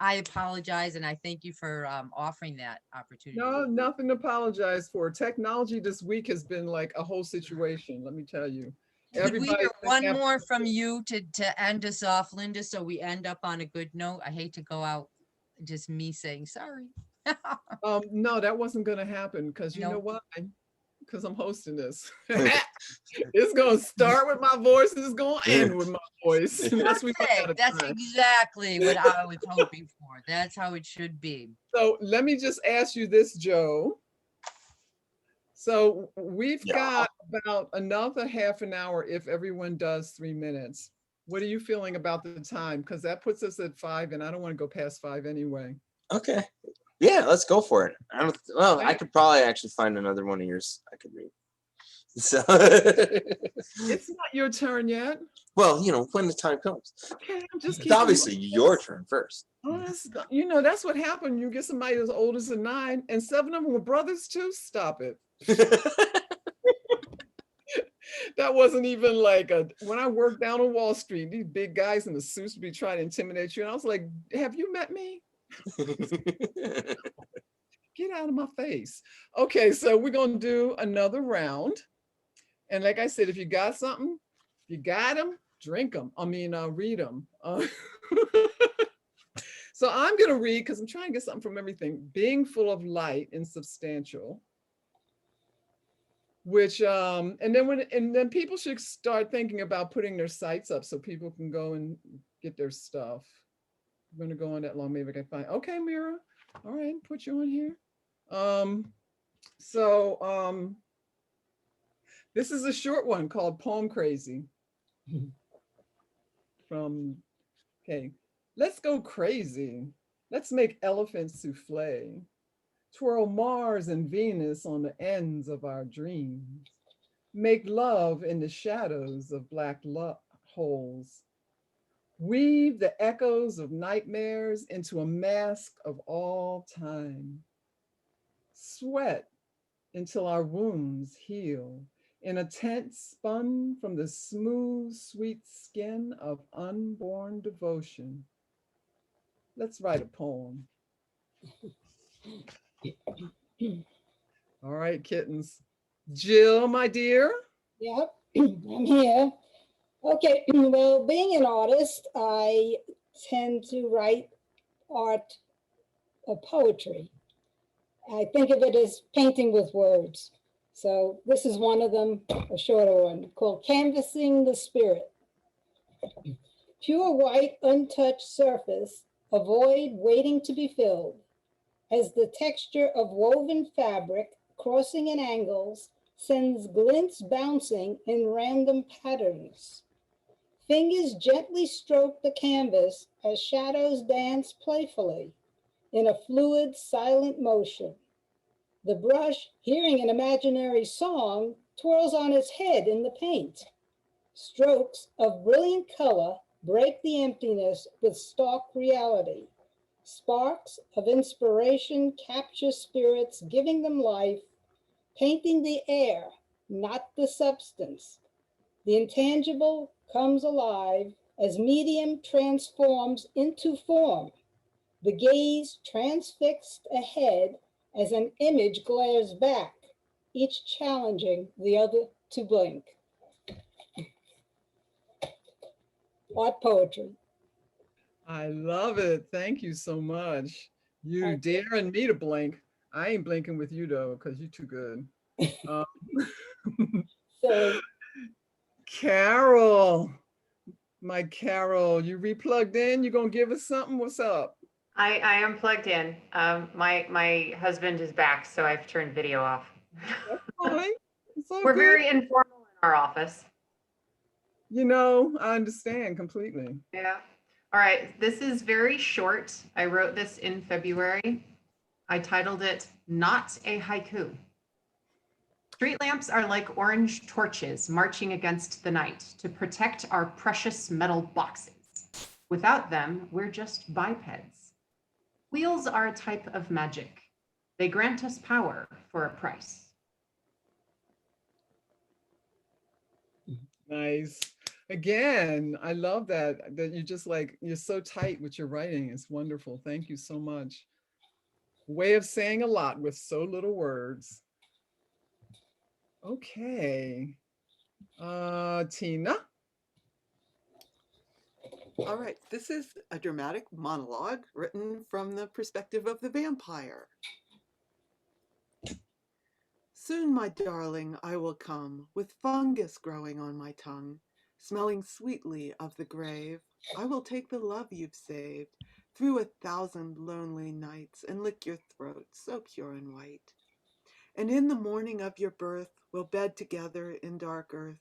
Speaker 13: I apologize, and I thank you for offering that opportunity.
Speaker 2: No, nothing to apologize for. Technology this week has been like a whole situation, let me tell you.
Speaker 13: Could we
Speaker 2: Everybody's
Speaker 13: hear
Speaker 2: been
Speaker 13: one
Speaker 2: having-
Speaker 13: more from you to end us off, Linda, so we end up on a good note? I hate to go out just me saying sorry.
Speaker 2: No, that wasn't gonna happen because you know
Speaker 13: Nope.
Speaker 2: why? Because I'm hosting this. It's gonna start with my voice and it's gonna end with my voice. Unless we run out
Speaker 13: Perfect.
Speaker 2: of
Speaker 13: That's
Speaker 2: time.
Speaker 13: exactly what I was hoping for. That's how it should be.
Speaker 2: So let me just ask you this, Joe. So we've
Speaker 1: Yeah.
Speaker 2: got about another half an hour if everyone does 3 minutes. What are you feeling about the time? Because that puts us at 5 and I don't want to go past 5 anyway.
Speaker 1: Okay. Yeah, let's go for it. I
Speaker 2: Okay.
Speaker 1: could probably actually find another one of yours I could read. So
Speaker 2: It's not your turn yet.
Speaker 1: well, when the time comes.
Speaker 2: Okay, I'm just
Speaker 1: It's
Speaker 2: keeping you
Speaker 1: obviously your turn first.
Speaker 2: honest. That's what happened. You get somebody as old as a 9 and 7 of them were brothers too. Stop it. That wasn't even like when I worked down on Wall Street, these big guys in the suits would be trying to intimidate you. And I was like, have you met me? Get out of my face. Okay, so we're going to do another round. And like I said, if you got something, you got them, drink them. Read them. So I'm going to read because I'm trying to get something from everything. Being full of light and substantial. Which and then people should start thinking about putting their sites up so people can go and get their stuff. I'm going to go on that long. Maybe I can find. Okay, Mira. All right, put you on here. This is a short one called Poem Crazy. Okay, let's go crazy. Let's make elephant souffle. Twirl Mars and Venus on the ends of our dreams. Make love in the shadows of black holes. Weave the echoes of nightmares into a mask of all time. Sweat until our wounds heal in a tent spun from the smooth, sweet skin of unborn devotion. Let's write a poem. All right, kittens. Jill, my dear.
Speaker 3: Yep, I'm here. Okay, well, being an artist, I tend to write art of poetry. I think of it as painting with words. So this is one of them, a shorter one, called Canvassing the Spirit. Pure white, untouched surface, a void waiting to be filled, as the texture of woven fabric crossing in angles sends glints bouncing in random patterns. Fingers gently stroke the canvas as shadows dance playfully in a fluid, silent motion. The brush, hearing an imaginary song, twirls on its head in the paint. Strokes of brilliant color break the emptiness with stark reality. Sparks of inspiration capture spirits, giving them life, painting the air, not the substance. The intangible comes alive as medium transforms into form. The gaze transfixed ahead as an image glares back, each challenging the other to blink. Art poetry.
Speaker 2: I love it. Thank you so much. You daring me to blink. I ain't blinking with you though, because you're too good.
Speaker 3: So,
Speaker 2: Carol, my Carol, you replugged in? You gonna give us something? What's up?
Speaker 6: I am plugged in. My husband is back, so I've turned video off.
Speaker 2: Fine. It's all
Speaker 6: We're
Speaker 2: good.
Speaker 6: very informal in our office.
Speaker 2: I understand completely.
Speaker 6: Yeah. All right. This is very short. I wrote this in February. I titled it Not a Haiku. Street lamps are like orange torches marching against the night to protect our precious metal boxes. Without them, we're just bipeds. Wheels are a type of magic. They grant us power for a price.
Speaker 2: Nice. Again, I love that you just you're so tight with your writing. It's wonderful. Thank you so much. Way of saying a lot with so little words. Okay. Tina.
Speaker 7: All right, this is a dramatic monologue written from the perspective of the vampire. Soon, my darling, I will come, with fungus growing on my tongue, smelling sweetly of the grave. I will take the love you've saved through 1,000 lonely nights and lick your throat so pure and white. And in the morning of your birth, we'll bed together in dark earth,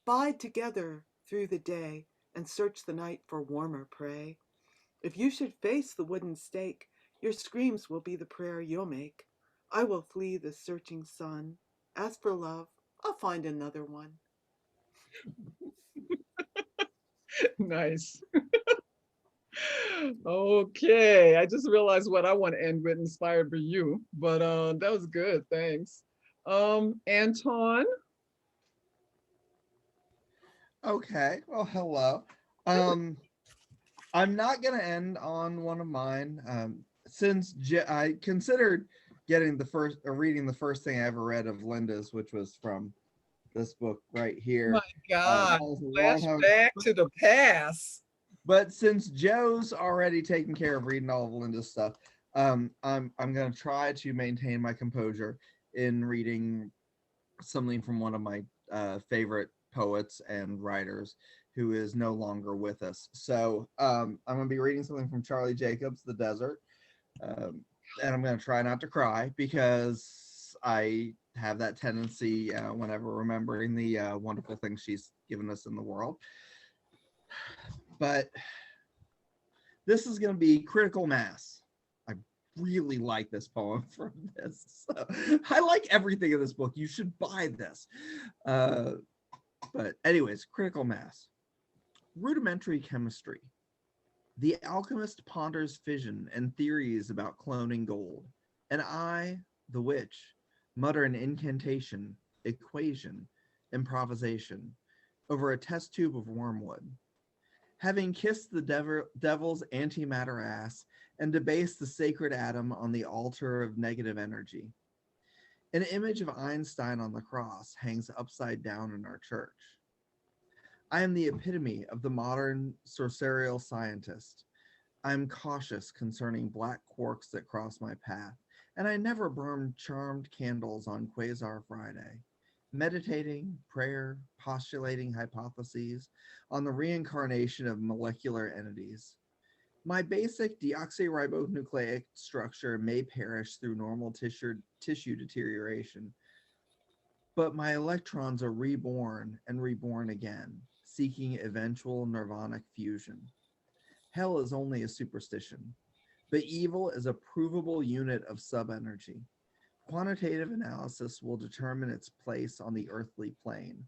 Speaker 7: bide together through the day, and search the night for warmer prey. If you should face the wooden stake, your screams will be the prayer you'll make. I will flee the searching sun. As for love, I'll find another one.
Speaker 2: Nice. Okay, I just realized what I want to end with, inspired by you, but that was good, thanks. Anton.
Speaker 8: Okay, well, hello. I'm not gonna end on one of mine. Since I considered getting reading the first thing I ever read of Linda's, which was from this book right here.
Speaker 2: My God,
Speaker 8: that was a long time-
Speaker 2: flashback to the past.
Speaker 8: But since Joe's already taken care of reading all of Linda's stuff, I'm gonna try to maintain my composure in reading something from one of my favorite poets and writers who is no longer with us. So I'm gonna be reading something from Charlie Jacobs, The Desert, and I'm gonna try not to cry because I have that tendency whenever remembering the wonderful things she's given us in the world. But this is going to be Critical Mass. I really like this poem from this. So, I like everything in this book. You should buy this. But anyways, Critical Mass. Rudimentary chemistry. The alchemist ponders fission and theories about cloning gold. And I, the witch, mutter an incantation, equation, improvisation over a test tube of wormwood. Having kissed the devil's antimatter ass and debased the sacred atom on the altar of negative energy. An image of Einstein on the cross hangs upside down in our church. I am the epitome of the modern sorcerial scientist. I am cautious concerning black quarks that cross my path, and I never burn charmed candles on Quasar Friday. Meditating, prayer, postulating hypotheses on the reincarnation of molecular entities. My basic deoxyribonucleic structure may perish through normal tissue deterioration, but my electrons are reborn and reborn again, seeking eventual nirvanic fusion. Hell is only a superstition, but evil is a provable unit of sub-energy. Quantitative analysis will determine its place on the earthly plane,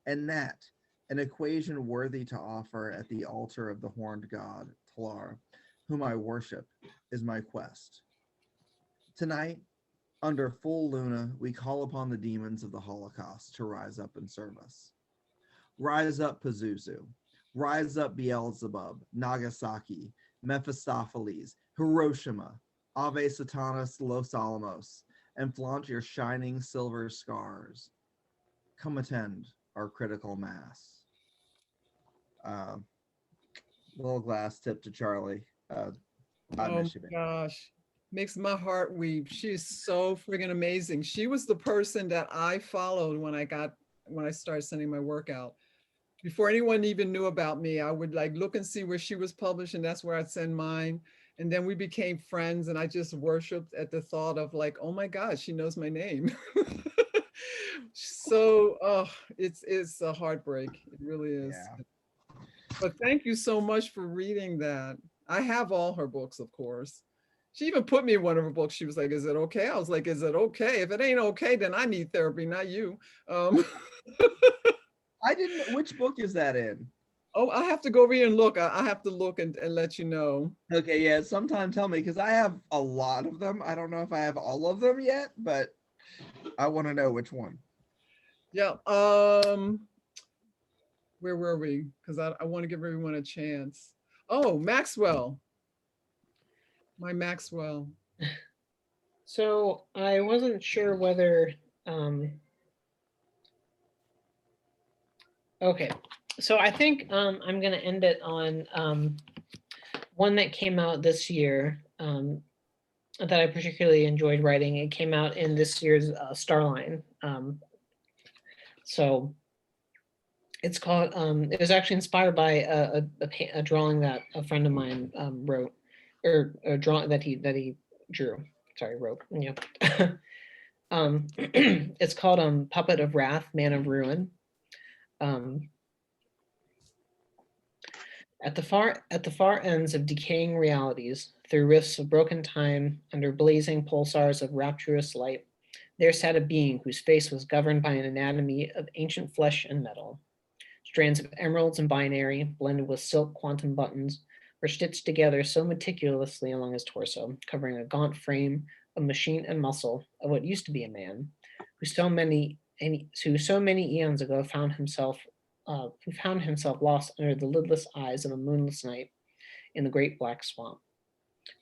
Speaker 8: and that, an equation worthy to offer at the altar of the horned god, Tlar, whom I worship, is my quest. Tonight, under full luna, we call upon the demons of the Holocaust to rise up and serve us. Rise up, Pazuzu. Rise up, Beelzebub, Nagasaki, Mephistopheles, Hiroshima, Ave Satanas, Los Alamos, and flaunt your shining silver scars. Come attend our critical mass. Little glass tip to Charlie. I
Speaker 2: Oh
Speaker 8: miss you,
Speaker 2: my
Speaker 8: baby.
Speaker 2: gosh, makes my heart weep. She's so friggin' amazing. She was the person that I followed when I started sending my work out. Before anyone even knew about me, I would like look and see where she was published, and that's where I'd send mine. And then we became friends, and I just worshiped at the thought of like, oh my God, she knows my name. So, oh, it's a heartbreak. It really is.
Speaker 8: Yeah.
Speaker 2: But thank you so much for reading that. I have all her books, of course. She even put me in one of her books. She was like, is it okay? I was like, is it okay? If it ain't okay, then I need therapy, not you.
Speaker 8: Which book is that in?
Speaker 2: Oh, I have to go read and look. I have to look and let you know.
Speaker 8: Okay, yeah, sometime tell me, because I have a lot of them. I don't know if I have all of them yet, but I want to know which one.
Speaker 2: Yeah. Where were we? Because I want to give everyone a chance. Oh, Maxwell. My Maxwell.
Speaker 9: So I wasn't sure whether, okay. So I think I'm gonna end it on one that came out this year that I particularly enjoyed writing. It came out in this year's Starline. So it's called. It was actually inspired by a drawing that a friend of mine wrote, or a drawing that he drew. Sorry, wrote. Yeah. It's called Puppet of Wrath, Man of Ruin. At the far ends of decaying realities, through rifts of broken time, under blazing pulsars of rapturous light, there sat a being whose face was governed by an anatomy of ancient flesh and metal. Strands of emeralds and binary, blended with silk quantum buttons, were stitched together so meticulously along his torso, covering a gaunt frame of machine and muscle of what used to be a man, who so many eons ago who found himself lost under the lidless eyes of a moonless night in the great black swamp.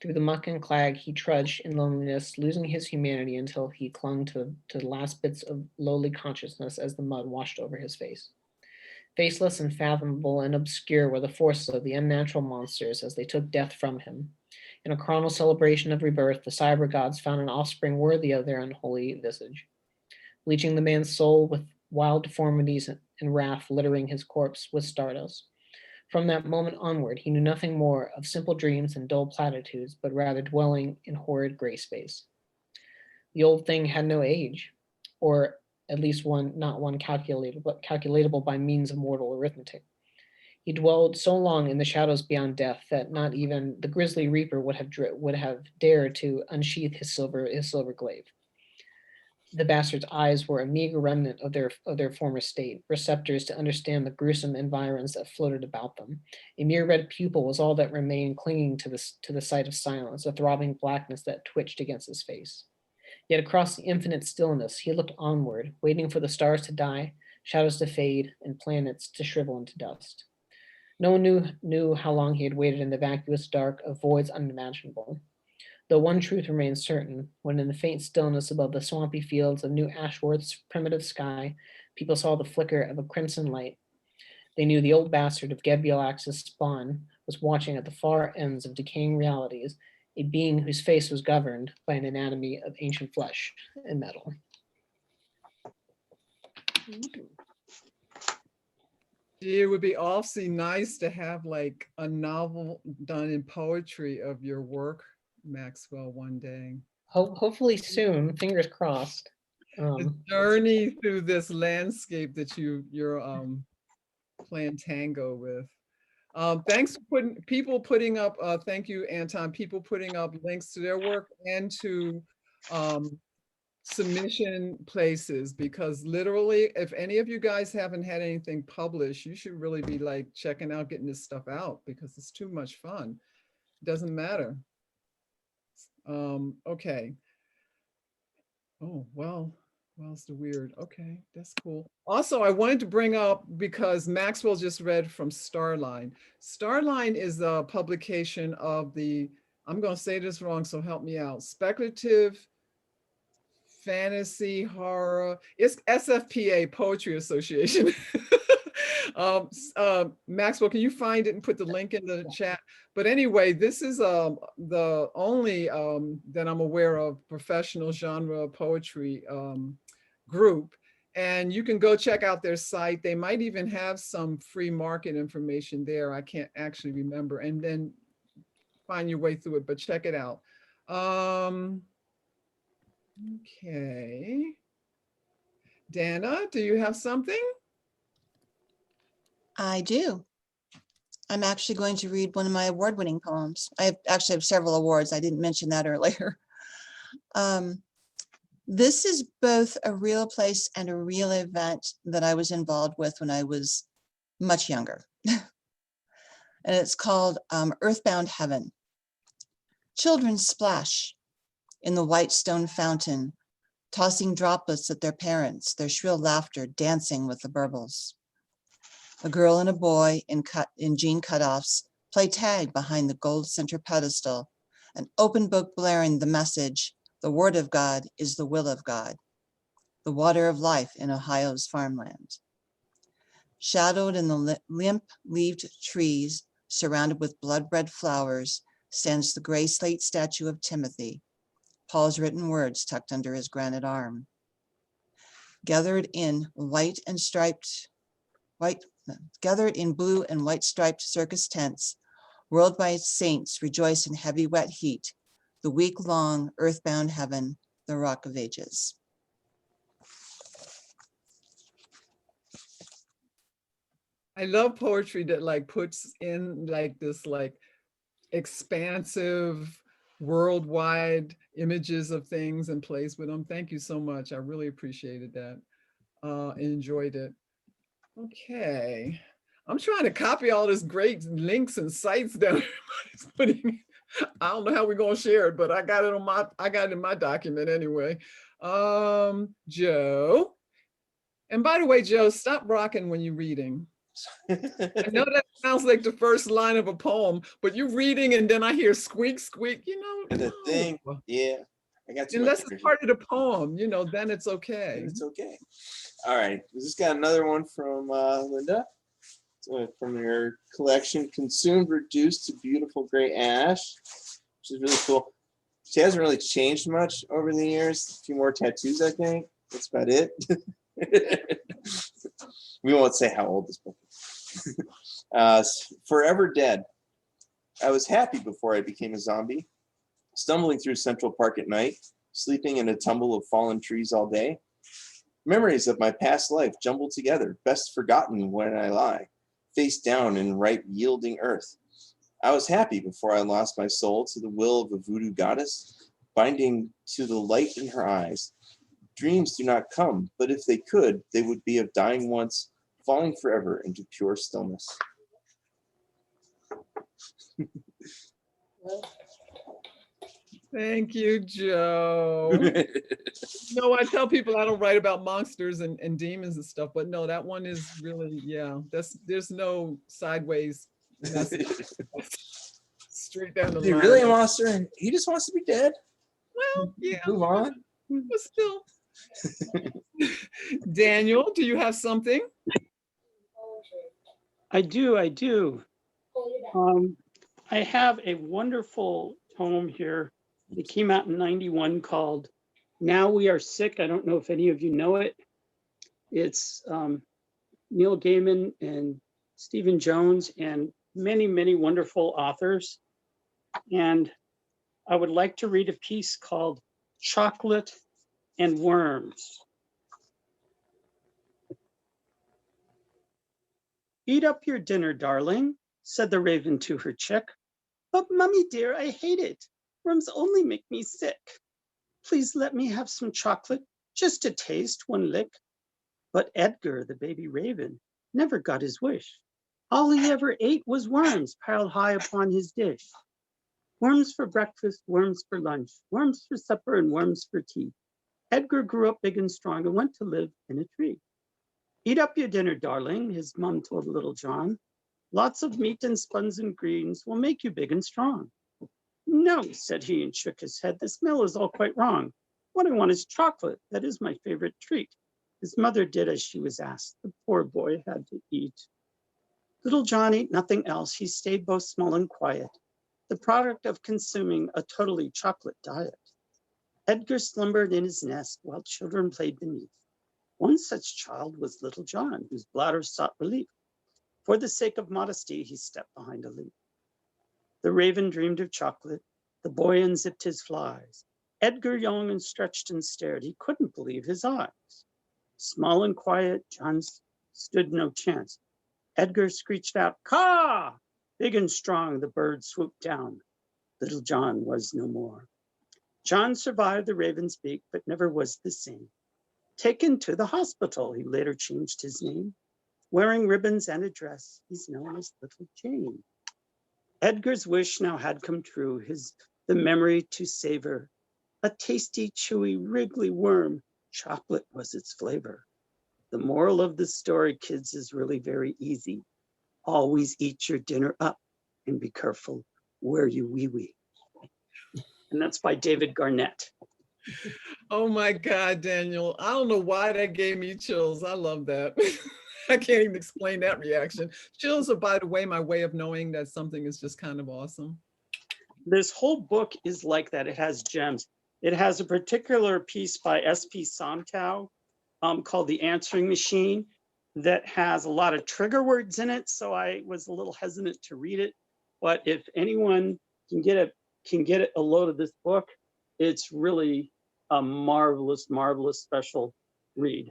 Speaker 9: Through the muck and clag he trudged in loneliness, losing his humanity until he clung to the last bits of lowly consciousness as the mud washed over his face. Faceless, unfathomable, and obscure were the forces of the unnatural monsters as they took death from him. In a chronal celebration of rebirth, the cyber gods found an offspring worthy of their unholy visage, bleaching the man's soul with wild deformities and wrath, littering his corpse with stardust. From that moment onward, he knew nothing more of simple dreams and dull platitudes, but rather dwelling in horrid gray space. The old thing had no age, or at least not one calculatable by means of mortal arithmetic. He dwelled so long in the shadows beyond death that not even the grisly reaper would have dared to unsheath his silver glaive. The bastard's eyes were a meager remnant of their former state, receptors to understand the gruesome environs that floated about them. A mere red pupil was all that remained clinging to the sight of silence, a throbbing blackness that twitched against his face. Yet across the infinite stillness, he looked onward, waiting for the stars to die, shadows to fade, and planets to shrivel into dust. No one knew how long he had waited in the vacuous dark of voids unimaginable. Though one truth remained certain, when in the faint stillness above the swampy fields of New Ashworth's primitive sky, people saw the flicker of a crimson light, they knew the old bastard of Gebialax's spawn was watching at the far ends of decaying realities, a being whose face was governed by an anatomy of ancient flesh and metal.
Speaker 2: It would be awfully nice to have like a novel done in poetry of your work, Maxwell, one day.
Speaker 9: Hopefully soon, fingers crossed.
Speaker 2: The journey through this landscape that you're playing tango with. Thanks for putting up, thank you, Anton, people putting up links to their work and to submission places, because literally, if any of you guys haven't had anything published, you should really be like checking out getting this stuff out, because it's too much fun. It doesn't matter. Okay. Oh, well, it's the weird. Okay, that's cool. Also, I wanted to bring up, because Maxwell just read from Starline. Starline is a publication of the, I'm going to say this wrong, so help me out, speculative fantasy horror. It's SFPA, Poetry Association. Maxwell, can you find it and put the link in the chat? But anyway, this is the only that I'm aware of professional genre poetry group. And you can go check out their site. They might even have some free market information there. I can't actually remember. And then find your way through it, but check it out. Okay. Dana, do you have something?
Speaker 5: I do. I'm actually going to read one of my award-winning poems. I actually have several awards. I didn't mention that earlier. This is both a real place and a real event that I was involved with when I was much younger. And it's called Earthbound Heaven. Children splash in the white stone fountain, tossing droplets at their parents, their shrill laughter dancing with the burbles. A girl and a boy in jean cutoffs play tag behind the gold center pedestal, an open book blaring the message, the word of God is the will of God, the water of life in Ohio's farmland. Shadowed in the limp-leaved trees, surrounded with blood-red flowers, stands the gray slate statue of Timothy, Paul's written words tucked under his granite arm. Gathered in white and striped, gathered in blue and white striped circus tents, worldwide saints rejoice in heavy wet heat, the week-long earthbound heaven, the rock of ages.
Speaker 2: I love poetry that like puts in like this like expansive worldwide images of things and plays with them. Thank you so much. I really appreciated that. Enjoyed it. Okay. I'm trying to copy all this great links and sites that everybody's putting. I don't know how we're gonna share it, but I got it in my document anyway. Joe. And by the way, Joe, stop rocking when you're reading. I know that sounds like the first line of a poem, but you're reading and then I hear squeak, squeak,
Speaker 1: And the thing, yeah, I got too
Speaker 2: unless
Speaker 1: much
Speaker 2: it's
Speaker 1: energy.
Speaker 2: part of the poem, then it's okay.
Speaker 1: Then it's okay. All right, we just got another one from Linda. From your collection, Consumed, Reduced to Beautiful Gray Ash, which is really cool. She hasn't really changed much over the years. A few more tattoos, I think. That's about it. We won't say how old this book is. Forever Dead. I was happy before I became a zombie, stumbling through Central Park at night, sleeping in a tumble of fallen trees all day. Memories of my past life jumbled together, best forgotten when I lie, face down in ripe yielding earth. I was happy before I lost my soul to the will of a voodoo goddess, binding to the light in her eyes. Dreams do not come, but if they could, they would be of dying once, falling forever into pure stillness.
Speaker 2: Thank you, Joe. No, I tell people I don't write about monsters and demons and stuff, but no, that one is really, yeah, there's no sideways message. Straight down the line.
Speaker 1: Is he really a monster? He just wants to be dead.
Speaker 2: Well, yeah.
Speaker 1: Move on.
Speaker 2: But still. Daniel, do you have something?
Speaker 11: I do. I have a wonderful poem here. It came out in '91 called Now We Are Sick. I don't know if any of you know it. It's Neil Gaiman and Stephen Jones and many, many wonderful authors. And I would like to read a piece called Chocolate and Worms. Eat up your dinner, darling, said the raven to her chick. But mummy dear, I hate it. Worms only make me sick. Please let me have some chocolate, just a taste, one lick. But Edgar, the baby raven, never got his wish. All he ever ate was worms piled high upon his dish. Worms for breakfast, worms for lunch, worms for supper, and worms for tea. Edgar grew up big and strong and went to live in a tree. Eat up your dinner, darling, his mom told little John. Lots of meat and spuds and greens will make you big and strong. No, said he and shook his head. The smell is all quite wrong. What I want is chocolate. That is my favorite treat. His mother did as she was asked. The poor boy had to eat. Little John ate nothing else. He stayed both small and quiet, the product of consuming a totally chocolate diet. Edgar slumbered in his nest while children played beneath. One such child was little John, whose bladder sought relief. For the sake of modesty, he stepped behind a leaf. The raven dreamed of chocolate. The boy unzipped his flies. Edgar yawned and stretched and stared. He couldn't believe his eyes. Small and quiet, John stood no chance. Edgar screeched out, caw! Big and strong, the bird swooped down. Little John was no more. John survived the raven's beak, but never was the same. Taken to the hospital, he later changed his name. Wearing ribbons and a dress, he's known as Little Jane. Edgar's wish now had come true, the memory to savor. A tasty, chewy, wriggly worm, chocolate was its flavor. The moral of the story, kids, is really very easy. Always eat your dinner up and be careful where you wee-wee. And that's by David Garnett.
Speaker 2: Oh my God, Daniel. I don't know why that gave me chills. I love that. I can't even explain that reaction. Chills are, by the way, my way of knowing that something is just kind of awesome.
Speaker 11: This whole book is like that. It has gems. It has a particular piece by S.P. Somtow called The Answering Machine that has a lot of trigger words in it. So I was a little hesitant to read it. But if anyone can get a load of this book, it's really a marvelous, marvelous special read.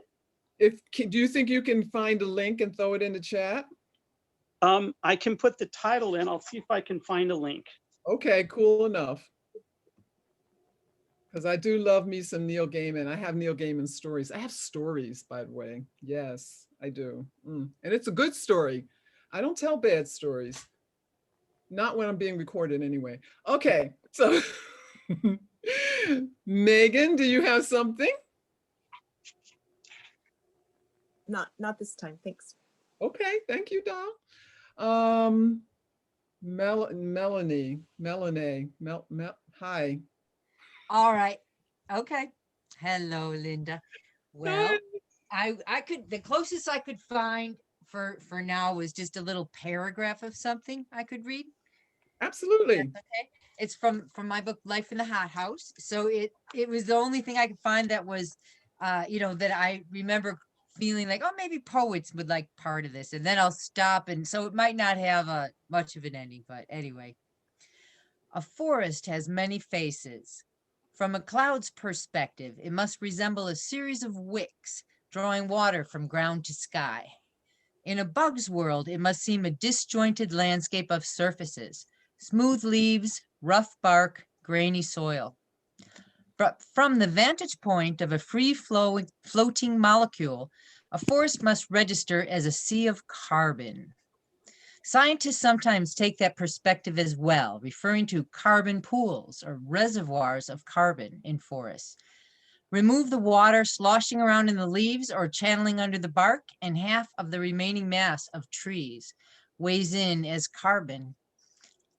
Speaker 2: Do you think you can find a link and throw it in the chat?
Speaker 11: I can put the title in. I'll see if I can find a link.
Speaker 2: Okay, cool enough. Because I do love me some Neil Gaiman. I have Neil Gaiman stories. I have stories, by the way. Yes, I do. And it's a good story. I don't tell bad stories. Not when I'm being recorded anyway. Okay, so Megan, do you have something?
Speaker 12: Not this time, thanks.
Speaker 2: Okay, thank you, Doll. Melanie, hi.
Speaker 13: All right. Okay. Hello, Linda. Well, I could, the closest I could find for now was just a little paragraph of something I could read.
Speaker 2: Absolutely.
Speaker 13: Okay. It's from my book Life in the Hot House. So it was the only thing I could find that was that I remember feeling like, oh, maybe poets would like part of this, and then I'll stop, and so it might not have a much of an ending, but anyway. A forest has many faces. From a cloud's perspective, it must resemble a series of wicks drawing water from ground to sky. In a bug's world, it must seem a disjointed landscape of surfaces, smooth leaves, rough bark, grainy soil. But from the vantage point of a free-flowing, floating molecule, a forest must register as a sea of carbon. Scientists sometimes take that perspective as well, referring to carbon pools or reservoirs of carbon in forests. Remove the water sloshing around in the leaves or channeling under the bark, and half of the remaining mass of trees weighs in as carbon.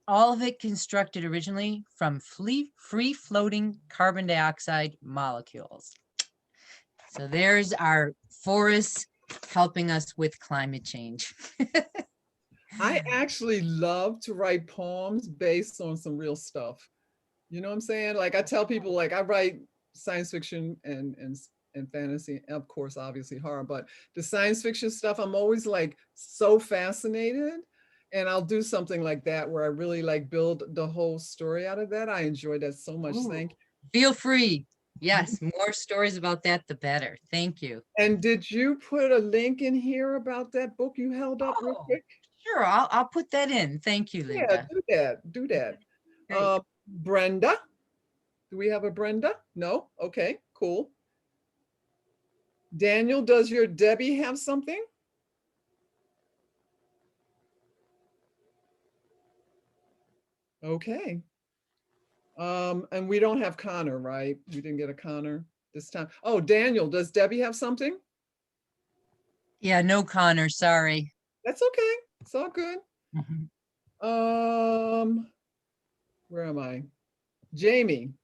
Speaker 13: All of it constructed originally from free-floating carbon dioxide molecules. So there's our forests helping us with climate change.
Speaker 2: I actually love to write poems based on some real stuff. You know what I'm saying? Like I tell people, like I write science fiction and fantasy, and of course, obviously horror, but the science fiction stuff, I'm always like so fascinated. And I'll do something like that where I really like build the whole story out of that. I enjoy that so much.
Speaker 13: Ooh.
Speaker 2: Thank you.
Speaker 13: Feel free. Yes, more stories about that, the better. Thank you.
Speaker 2: And did you put a link in here about that book you held up real quick?
Speaker 13: Sure, I'll put that in. Thank you, Linda.
Speaker 2: Yeah, do that. Brenda, do we have a Brenda? No? Okay, cool. Daniel, does your Debbie have something? Okay. And we don't have Connor, right? We didn't get a Connor this time. Oh, Daniel, does Debbie have something?
Speaker 13: Yeah, no Connor, sorry.
Speaker 2: That's okay. It's all good. Where am I? Jamie.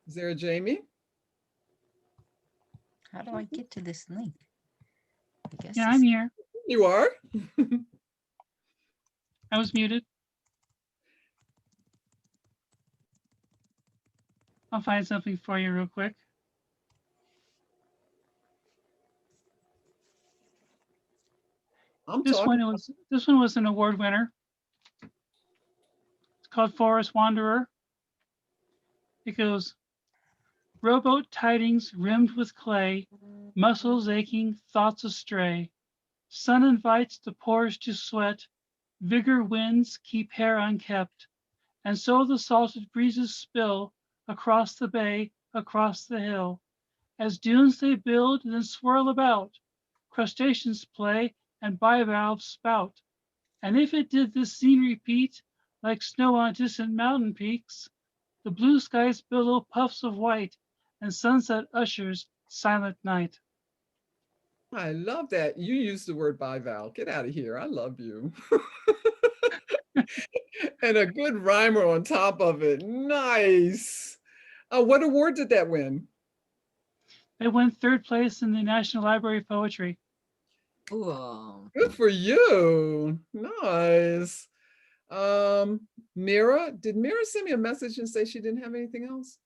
Speaker 2: Is there a Jamie?
Speaker 13: How do I get to this link? I guess
Speaker 15: Yeah, I'm here.
Speaker 2: You are?
Speaker 15: I was muted. I'll find something for you real quick. This one was an award winner. It's called Forest Wanderer. It goes, rowboat tidings rimmed with clay, muscles aching, thoughts astray. Sun invites the pores to sweat, vigor winds keep hair unkept, and so the salted breezes spill across the bay, across the hill. As dunes they build, then swirl about, crustaceans play and bivalves spout. And if it did this scene repeat, like snow on distant mountain peaks, the blue skies billow puffs of white, and sunset ushers silent night.
Speaker 2: I love that. You used the word bivalve. Get out of here. I love you. And a good rhymer on top of it. Nice. What award did that win?
Speaker 15: I won 3rd place in the National Library of Poetry.
Speaker 13: Cool.
Speaker 2: Good for you. Nice. Mira, did Mira send me a message and say she didn't have anything else?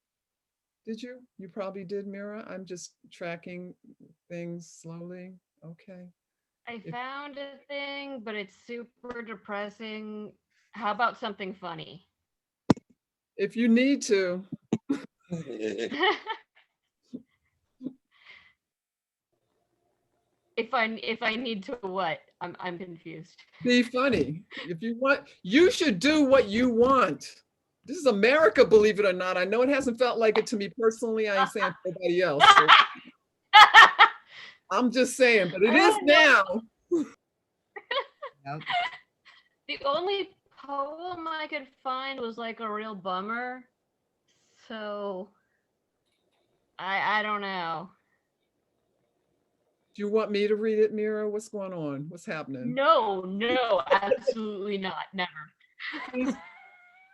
Speaker 2: Did you? You probably did, Mira. I'm just tracking things slowly. Okay.
Speaker 16: I found a thing, but it's super depressing. How about something funny?
Speaker 2: If you need to.
Speaker 16: If I need to what? I'm confused.
Speaker 2: Be funny. If you want, you should do what you want. This is America, believe it or not. I know it hasn't felt like it to me personally. I ain't saying for anybody else. So I'm just saying, but it is now.
Speaker 13: Yep.
Speaker 16: The only poem I could find was like a real bummer. So I don't know.
Speaker 2: Do you want me to read it, Mira? What's going on? What's happening?
Speaker 16: No, absolutely not. Never.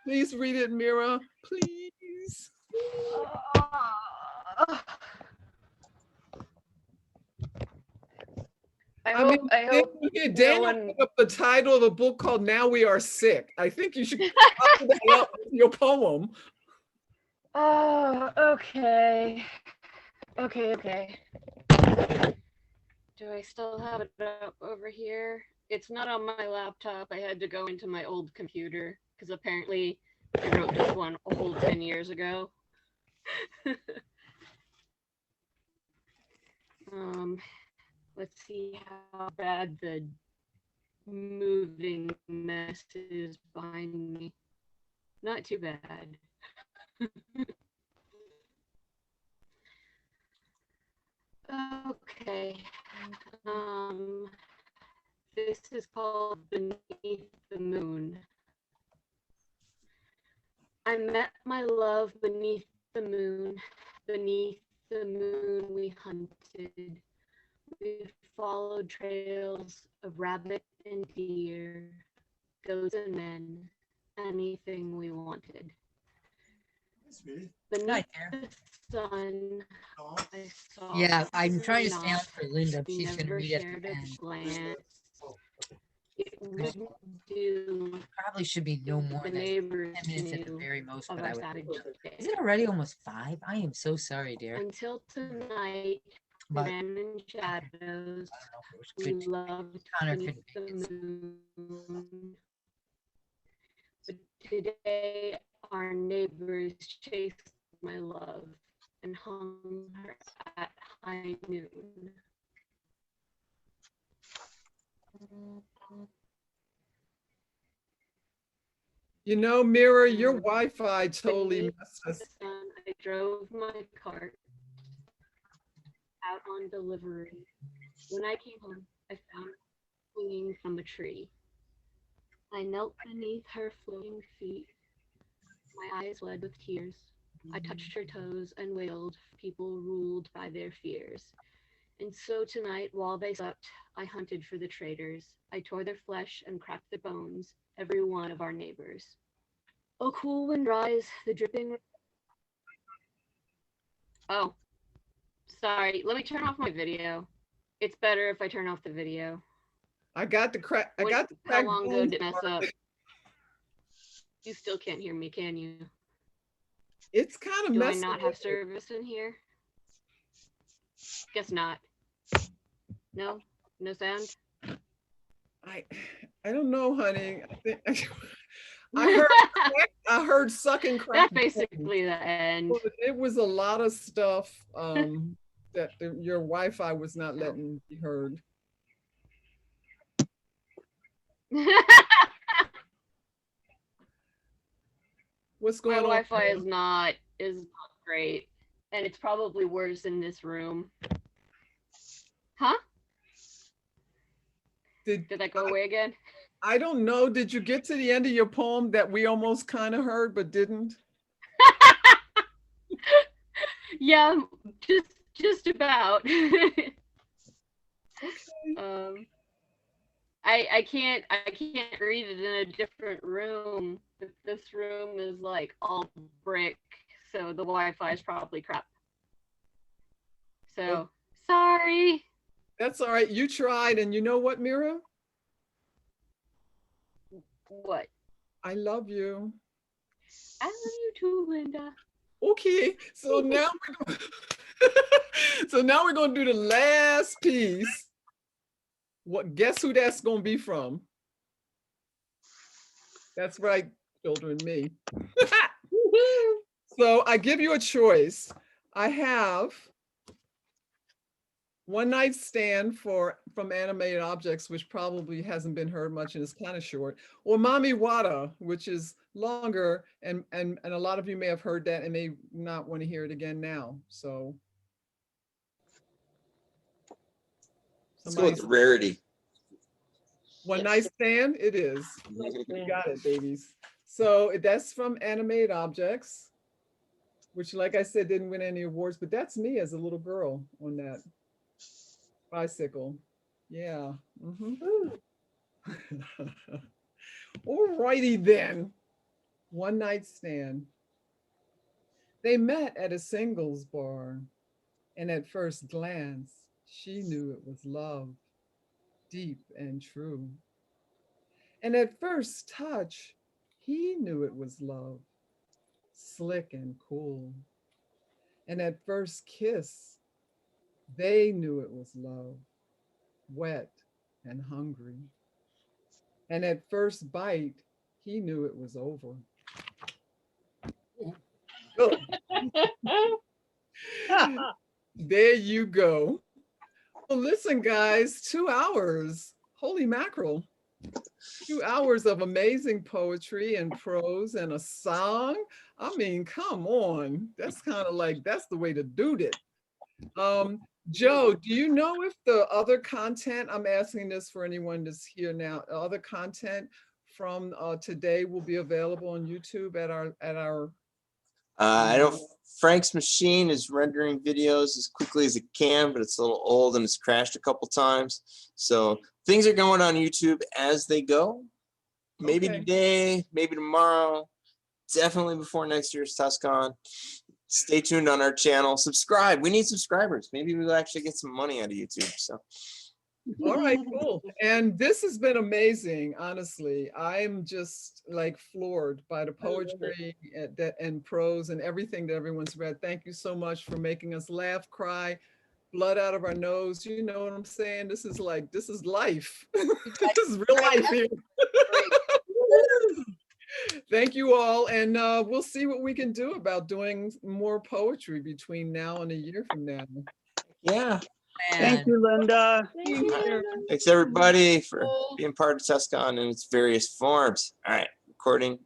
Speaker 2: Please read it, Mira. Please.
Speaker 16: I hope
Speaker 2: Daniel put up the title of the book called "Now We Are Sick." I think you should follow that up with your poem.
Speaker 16: Oh, okay. Okay. Do I still have it up over here? It's not on my laptop. I had to go into my old computer because apparently I wrote this one a whole 10 years ago. Let's see how bad the moving mess is behind me. Not too bad. Okay. This is called Beneath the Moon. I met my love beneath the moon. Beneath the moon we hunted. We followed trails of rabbit and deer, goats and men, anything we wanted. Beneath the sun, I saw.
Speaker 13: Yeah, I'm trying to stay
Speaker 16: not,
Speaker 13: on for Linda.
Speaker 16: we
Speaker 13: She's gonna
Speaker 16: never
Speaker 13: read at
Speaker 16: shared
Speaker 13: the
Speaker 16: a
Speaker 13: end.
Speaker 16: glance. It wouldn't do.
Speaker 13: Probably should be no more
Speaker 16: The
Speaker 13: than
Speaker 16: neighbors
Speaker 13: 10 minutes at the
Speaker 16: knew
Speaker 13: very most,
Speaker 16: of
Speaker 13: but
Speaker 16: our
Speaker 13: I would.
Speaker 16: savage day.
Speaker 13: Is it already almost 5? I am so sorry, dear.
Speaker 16: Until tonight, we
Speaker 13: But
Speaker 16: ran in shadows. We
Speaker 13: Could-
Speaker 16: loved
Speaker 13: Connor
Speaker 16: beneath
Speaker 13: could-
Speaker 16: the moon. But today, our neighbors chased my love and hung her at high noon.
Speaker 2: You know, Mira, your Wi-Fi totally
Speaker 16: Beneath
Speaker 2: messed
Speaker 16: the
Speaker 2: us.
Speaker 16: sun, I drove my cart out on delivery. When I came home, I found her swinging from a tree. I knelt beneath her floating feet. My eyes bled with tears. I touched her toes and wailed, people ruled by their fears. And so tonight, while they slept, I hunted for the traitors. I tore their flesh and cracked their bones, every one of our neighbors. Oh, cool wind rise, the dripping. Oh, sorry. Let me turn off my video. It's better if I turn off the video.
Speaker 2: I got the crack. I
Speaker 16: What-
Speaker 2: got the
Speaker 16: How
Speaker 2: crack.
Speaker 16: long ago
Speaker 2: bones
Speaker 16: did it mess
Speaker 2: part.
Speaker 16: up? You still can't hear me, can you?
Speaker 2: It's kind of
Speaker 16: Do I
Speaker 2: messy.
Speaker 16: not have service in here? Guess not. No? No sound?
Speaker 2: I don't know, honey. I heard sucking crack.
Speaker 16: That's basically the end.
Speaker 2: Well, it was a lot of stuff that your Wi-Fi was not letting be heard. What's
Speaker 16: My
Speaker 2: going on?
Speaker 16: Wi-Fi is not great, and it's probably worse in this room. Huh?
Speaker 2: Did
Speaker 16: that go away again?
Speaker 2: I don't know. Did you get to the end of your poem that we almost kind of heard but didn't?
Speaker 16: Yeah, just about.
Speaker 2: Okay.
Speaker 16: I can't read it in a different room. This room is like all brick, so the Wi-Fi is probably crap. So sorry.
Speaker 2: That's all right. You tried, and you know what, Mira?
Speaker 16: What?
Speaker 2: I love you.
Speaker 16: I love you too, Linda.
Speaker 2: Okay, so now so now we're gonna do the last piece. What? Guess who that's gonna be from? That's right, children, me. So I give you a choice. I have One Night Stand from Animated Objects, which probably hasn't been heard much and is kind of short, or Mami Wada, which is longer, and a lot of you may have heard that and may not want to hear it again now. So
Speaker 1: Let's go with rarity.
Speaker 2: One Night Stand, it is. You got it, babies. So that's from Animated Objects, which, like I said, didn't win any awards, but that's me as a little girl on that bicycle. Yeah. All righty then. One Night Stand. They met at a singles bar, and at first glance, she knew it was love, deep and true. And at first touch, he knew it was love, slick and cool. And at first kiss, they knew it was love, wet and hungry. And at first bite, he knew it was over. There you go. Well, listen, guys, 2 hours. Holy mackerel. 2 hours of amazing poetry and prose and a song. I mean, come on. That's kind of like, that's the way to do it. Joe, do you know if the other content, I'm asking this for anyone that's here now, other content from today will be available on YouTube at our
Speaker 1: I know Frank's machine is rendering videos as quickly as it can, but it's a little old and it's crashed a couple times. So things are going on YouTube as they go. Maybe today, maybe tomorrow, definitely before next year's TusCon. Stay tuned on our channel. Subscribe. We need subscribers. Maybe we'll actually get some money out of YouTube. So.
Speaker 2: All right, cool. And this has been amazing, honestly. I'm just like floored by the poetry and prose and everything that everyone's read. Thank you so much for making us laugh, cry, blood out of our nose. You know what I'm saying? This is life. This is real life here. Thank you all. And we'll see what we can do about doing more poetry between now and a year from now.
Speaker 1: Yeah.
Speaker 11: Thank you, Linda.
Speaker 1: Thanks everybody for being part of TusCon in its various forms. All right, recording.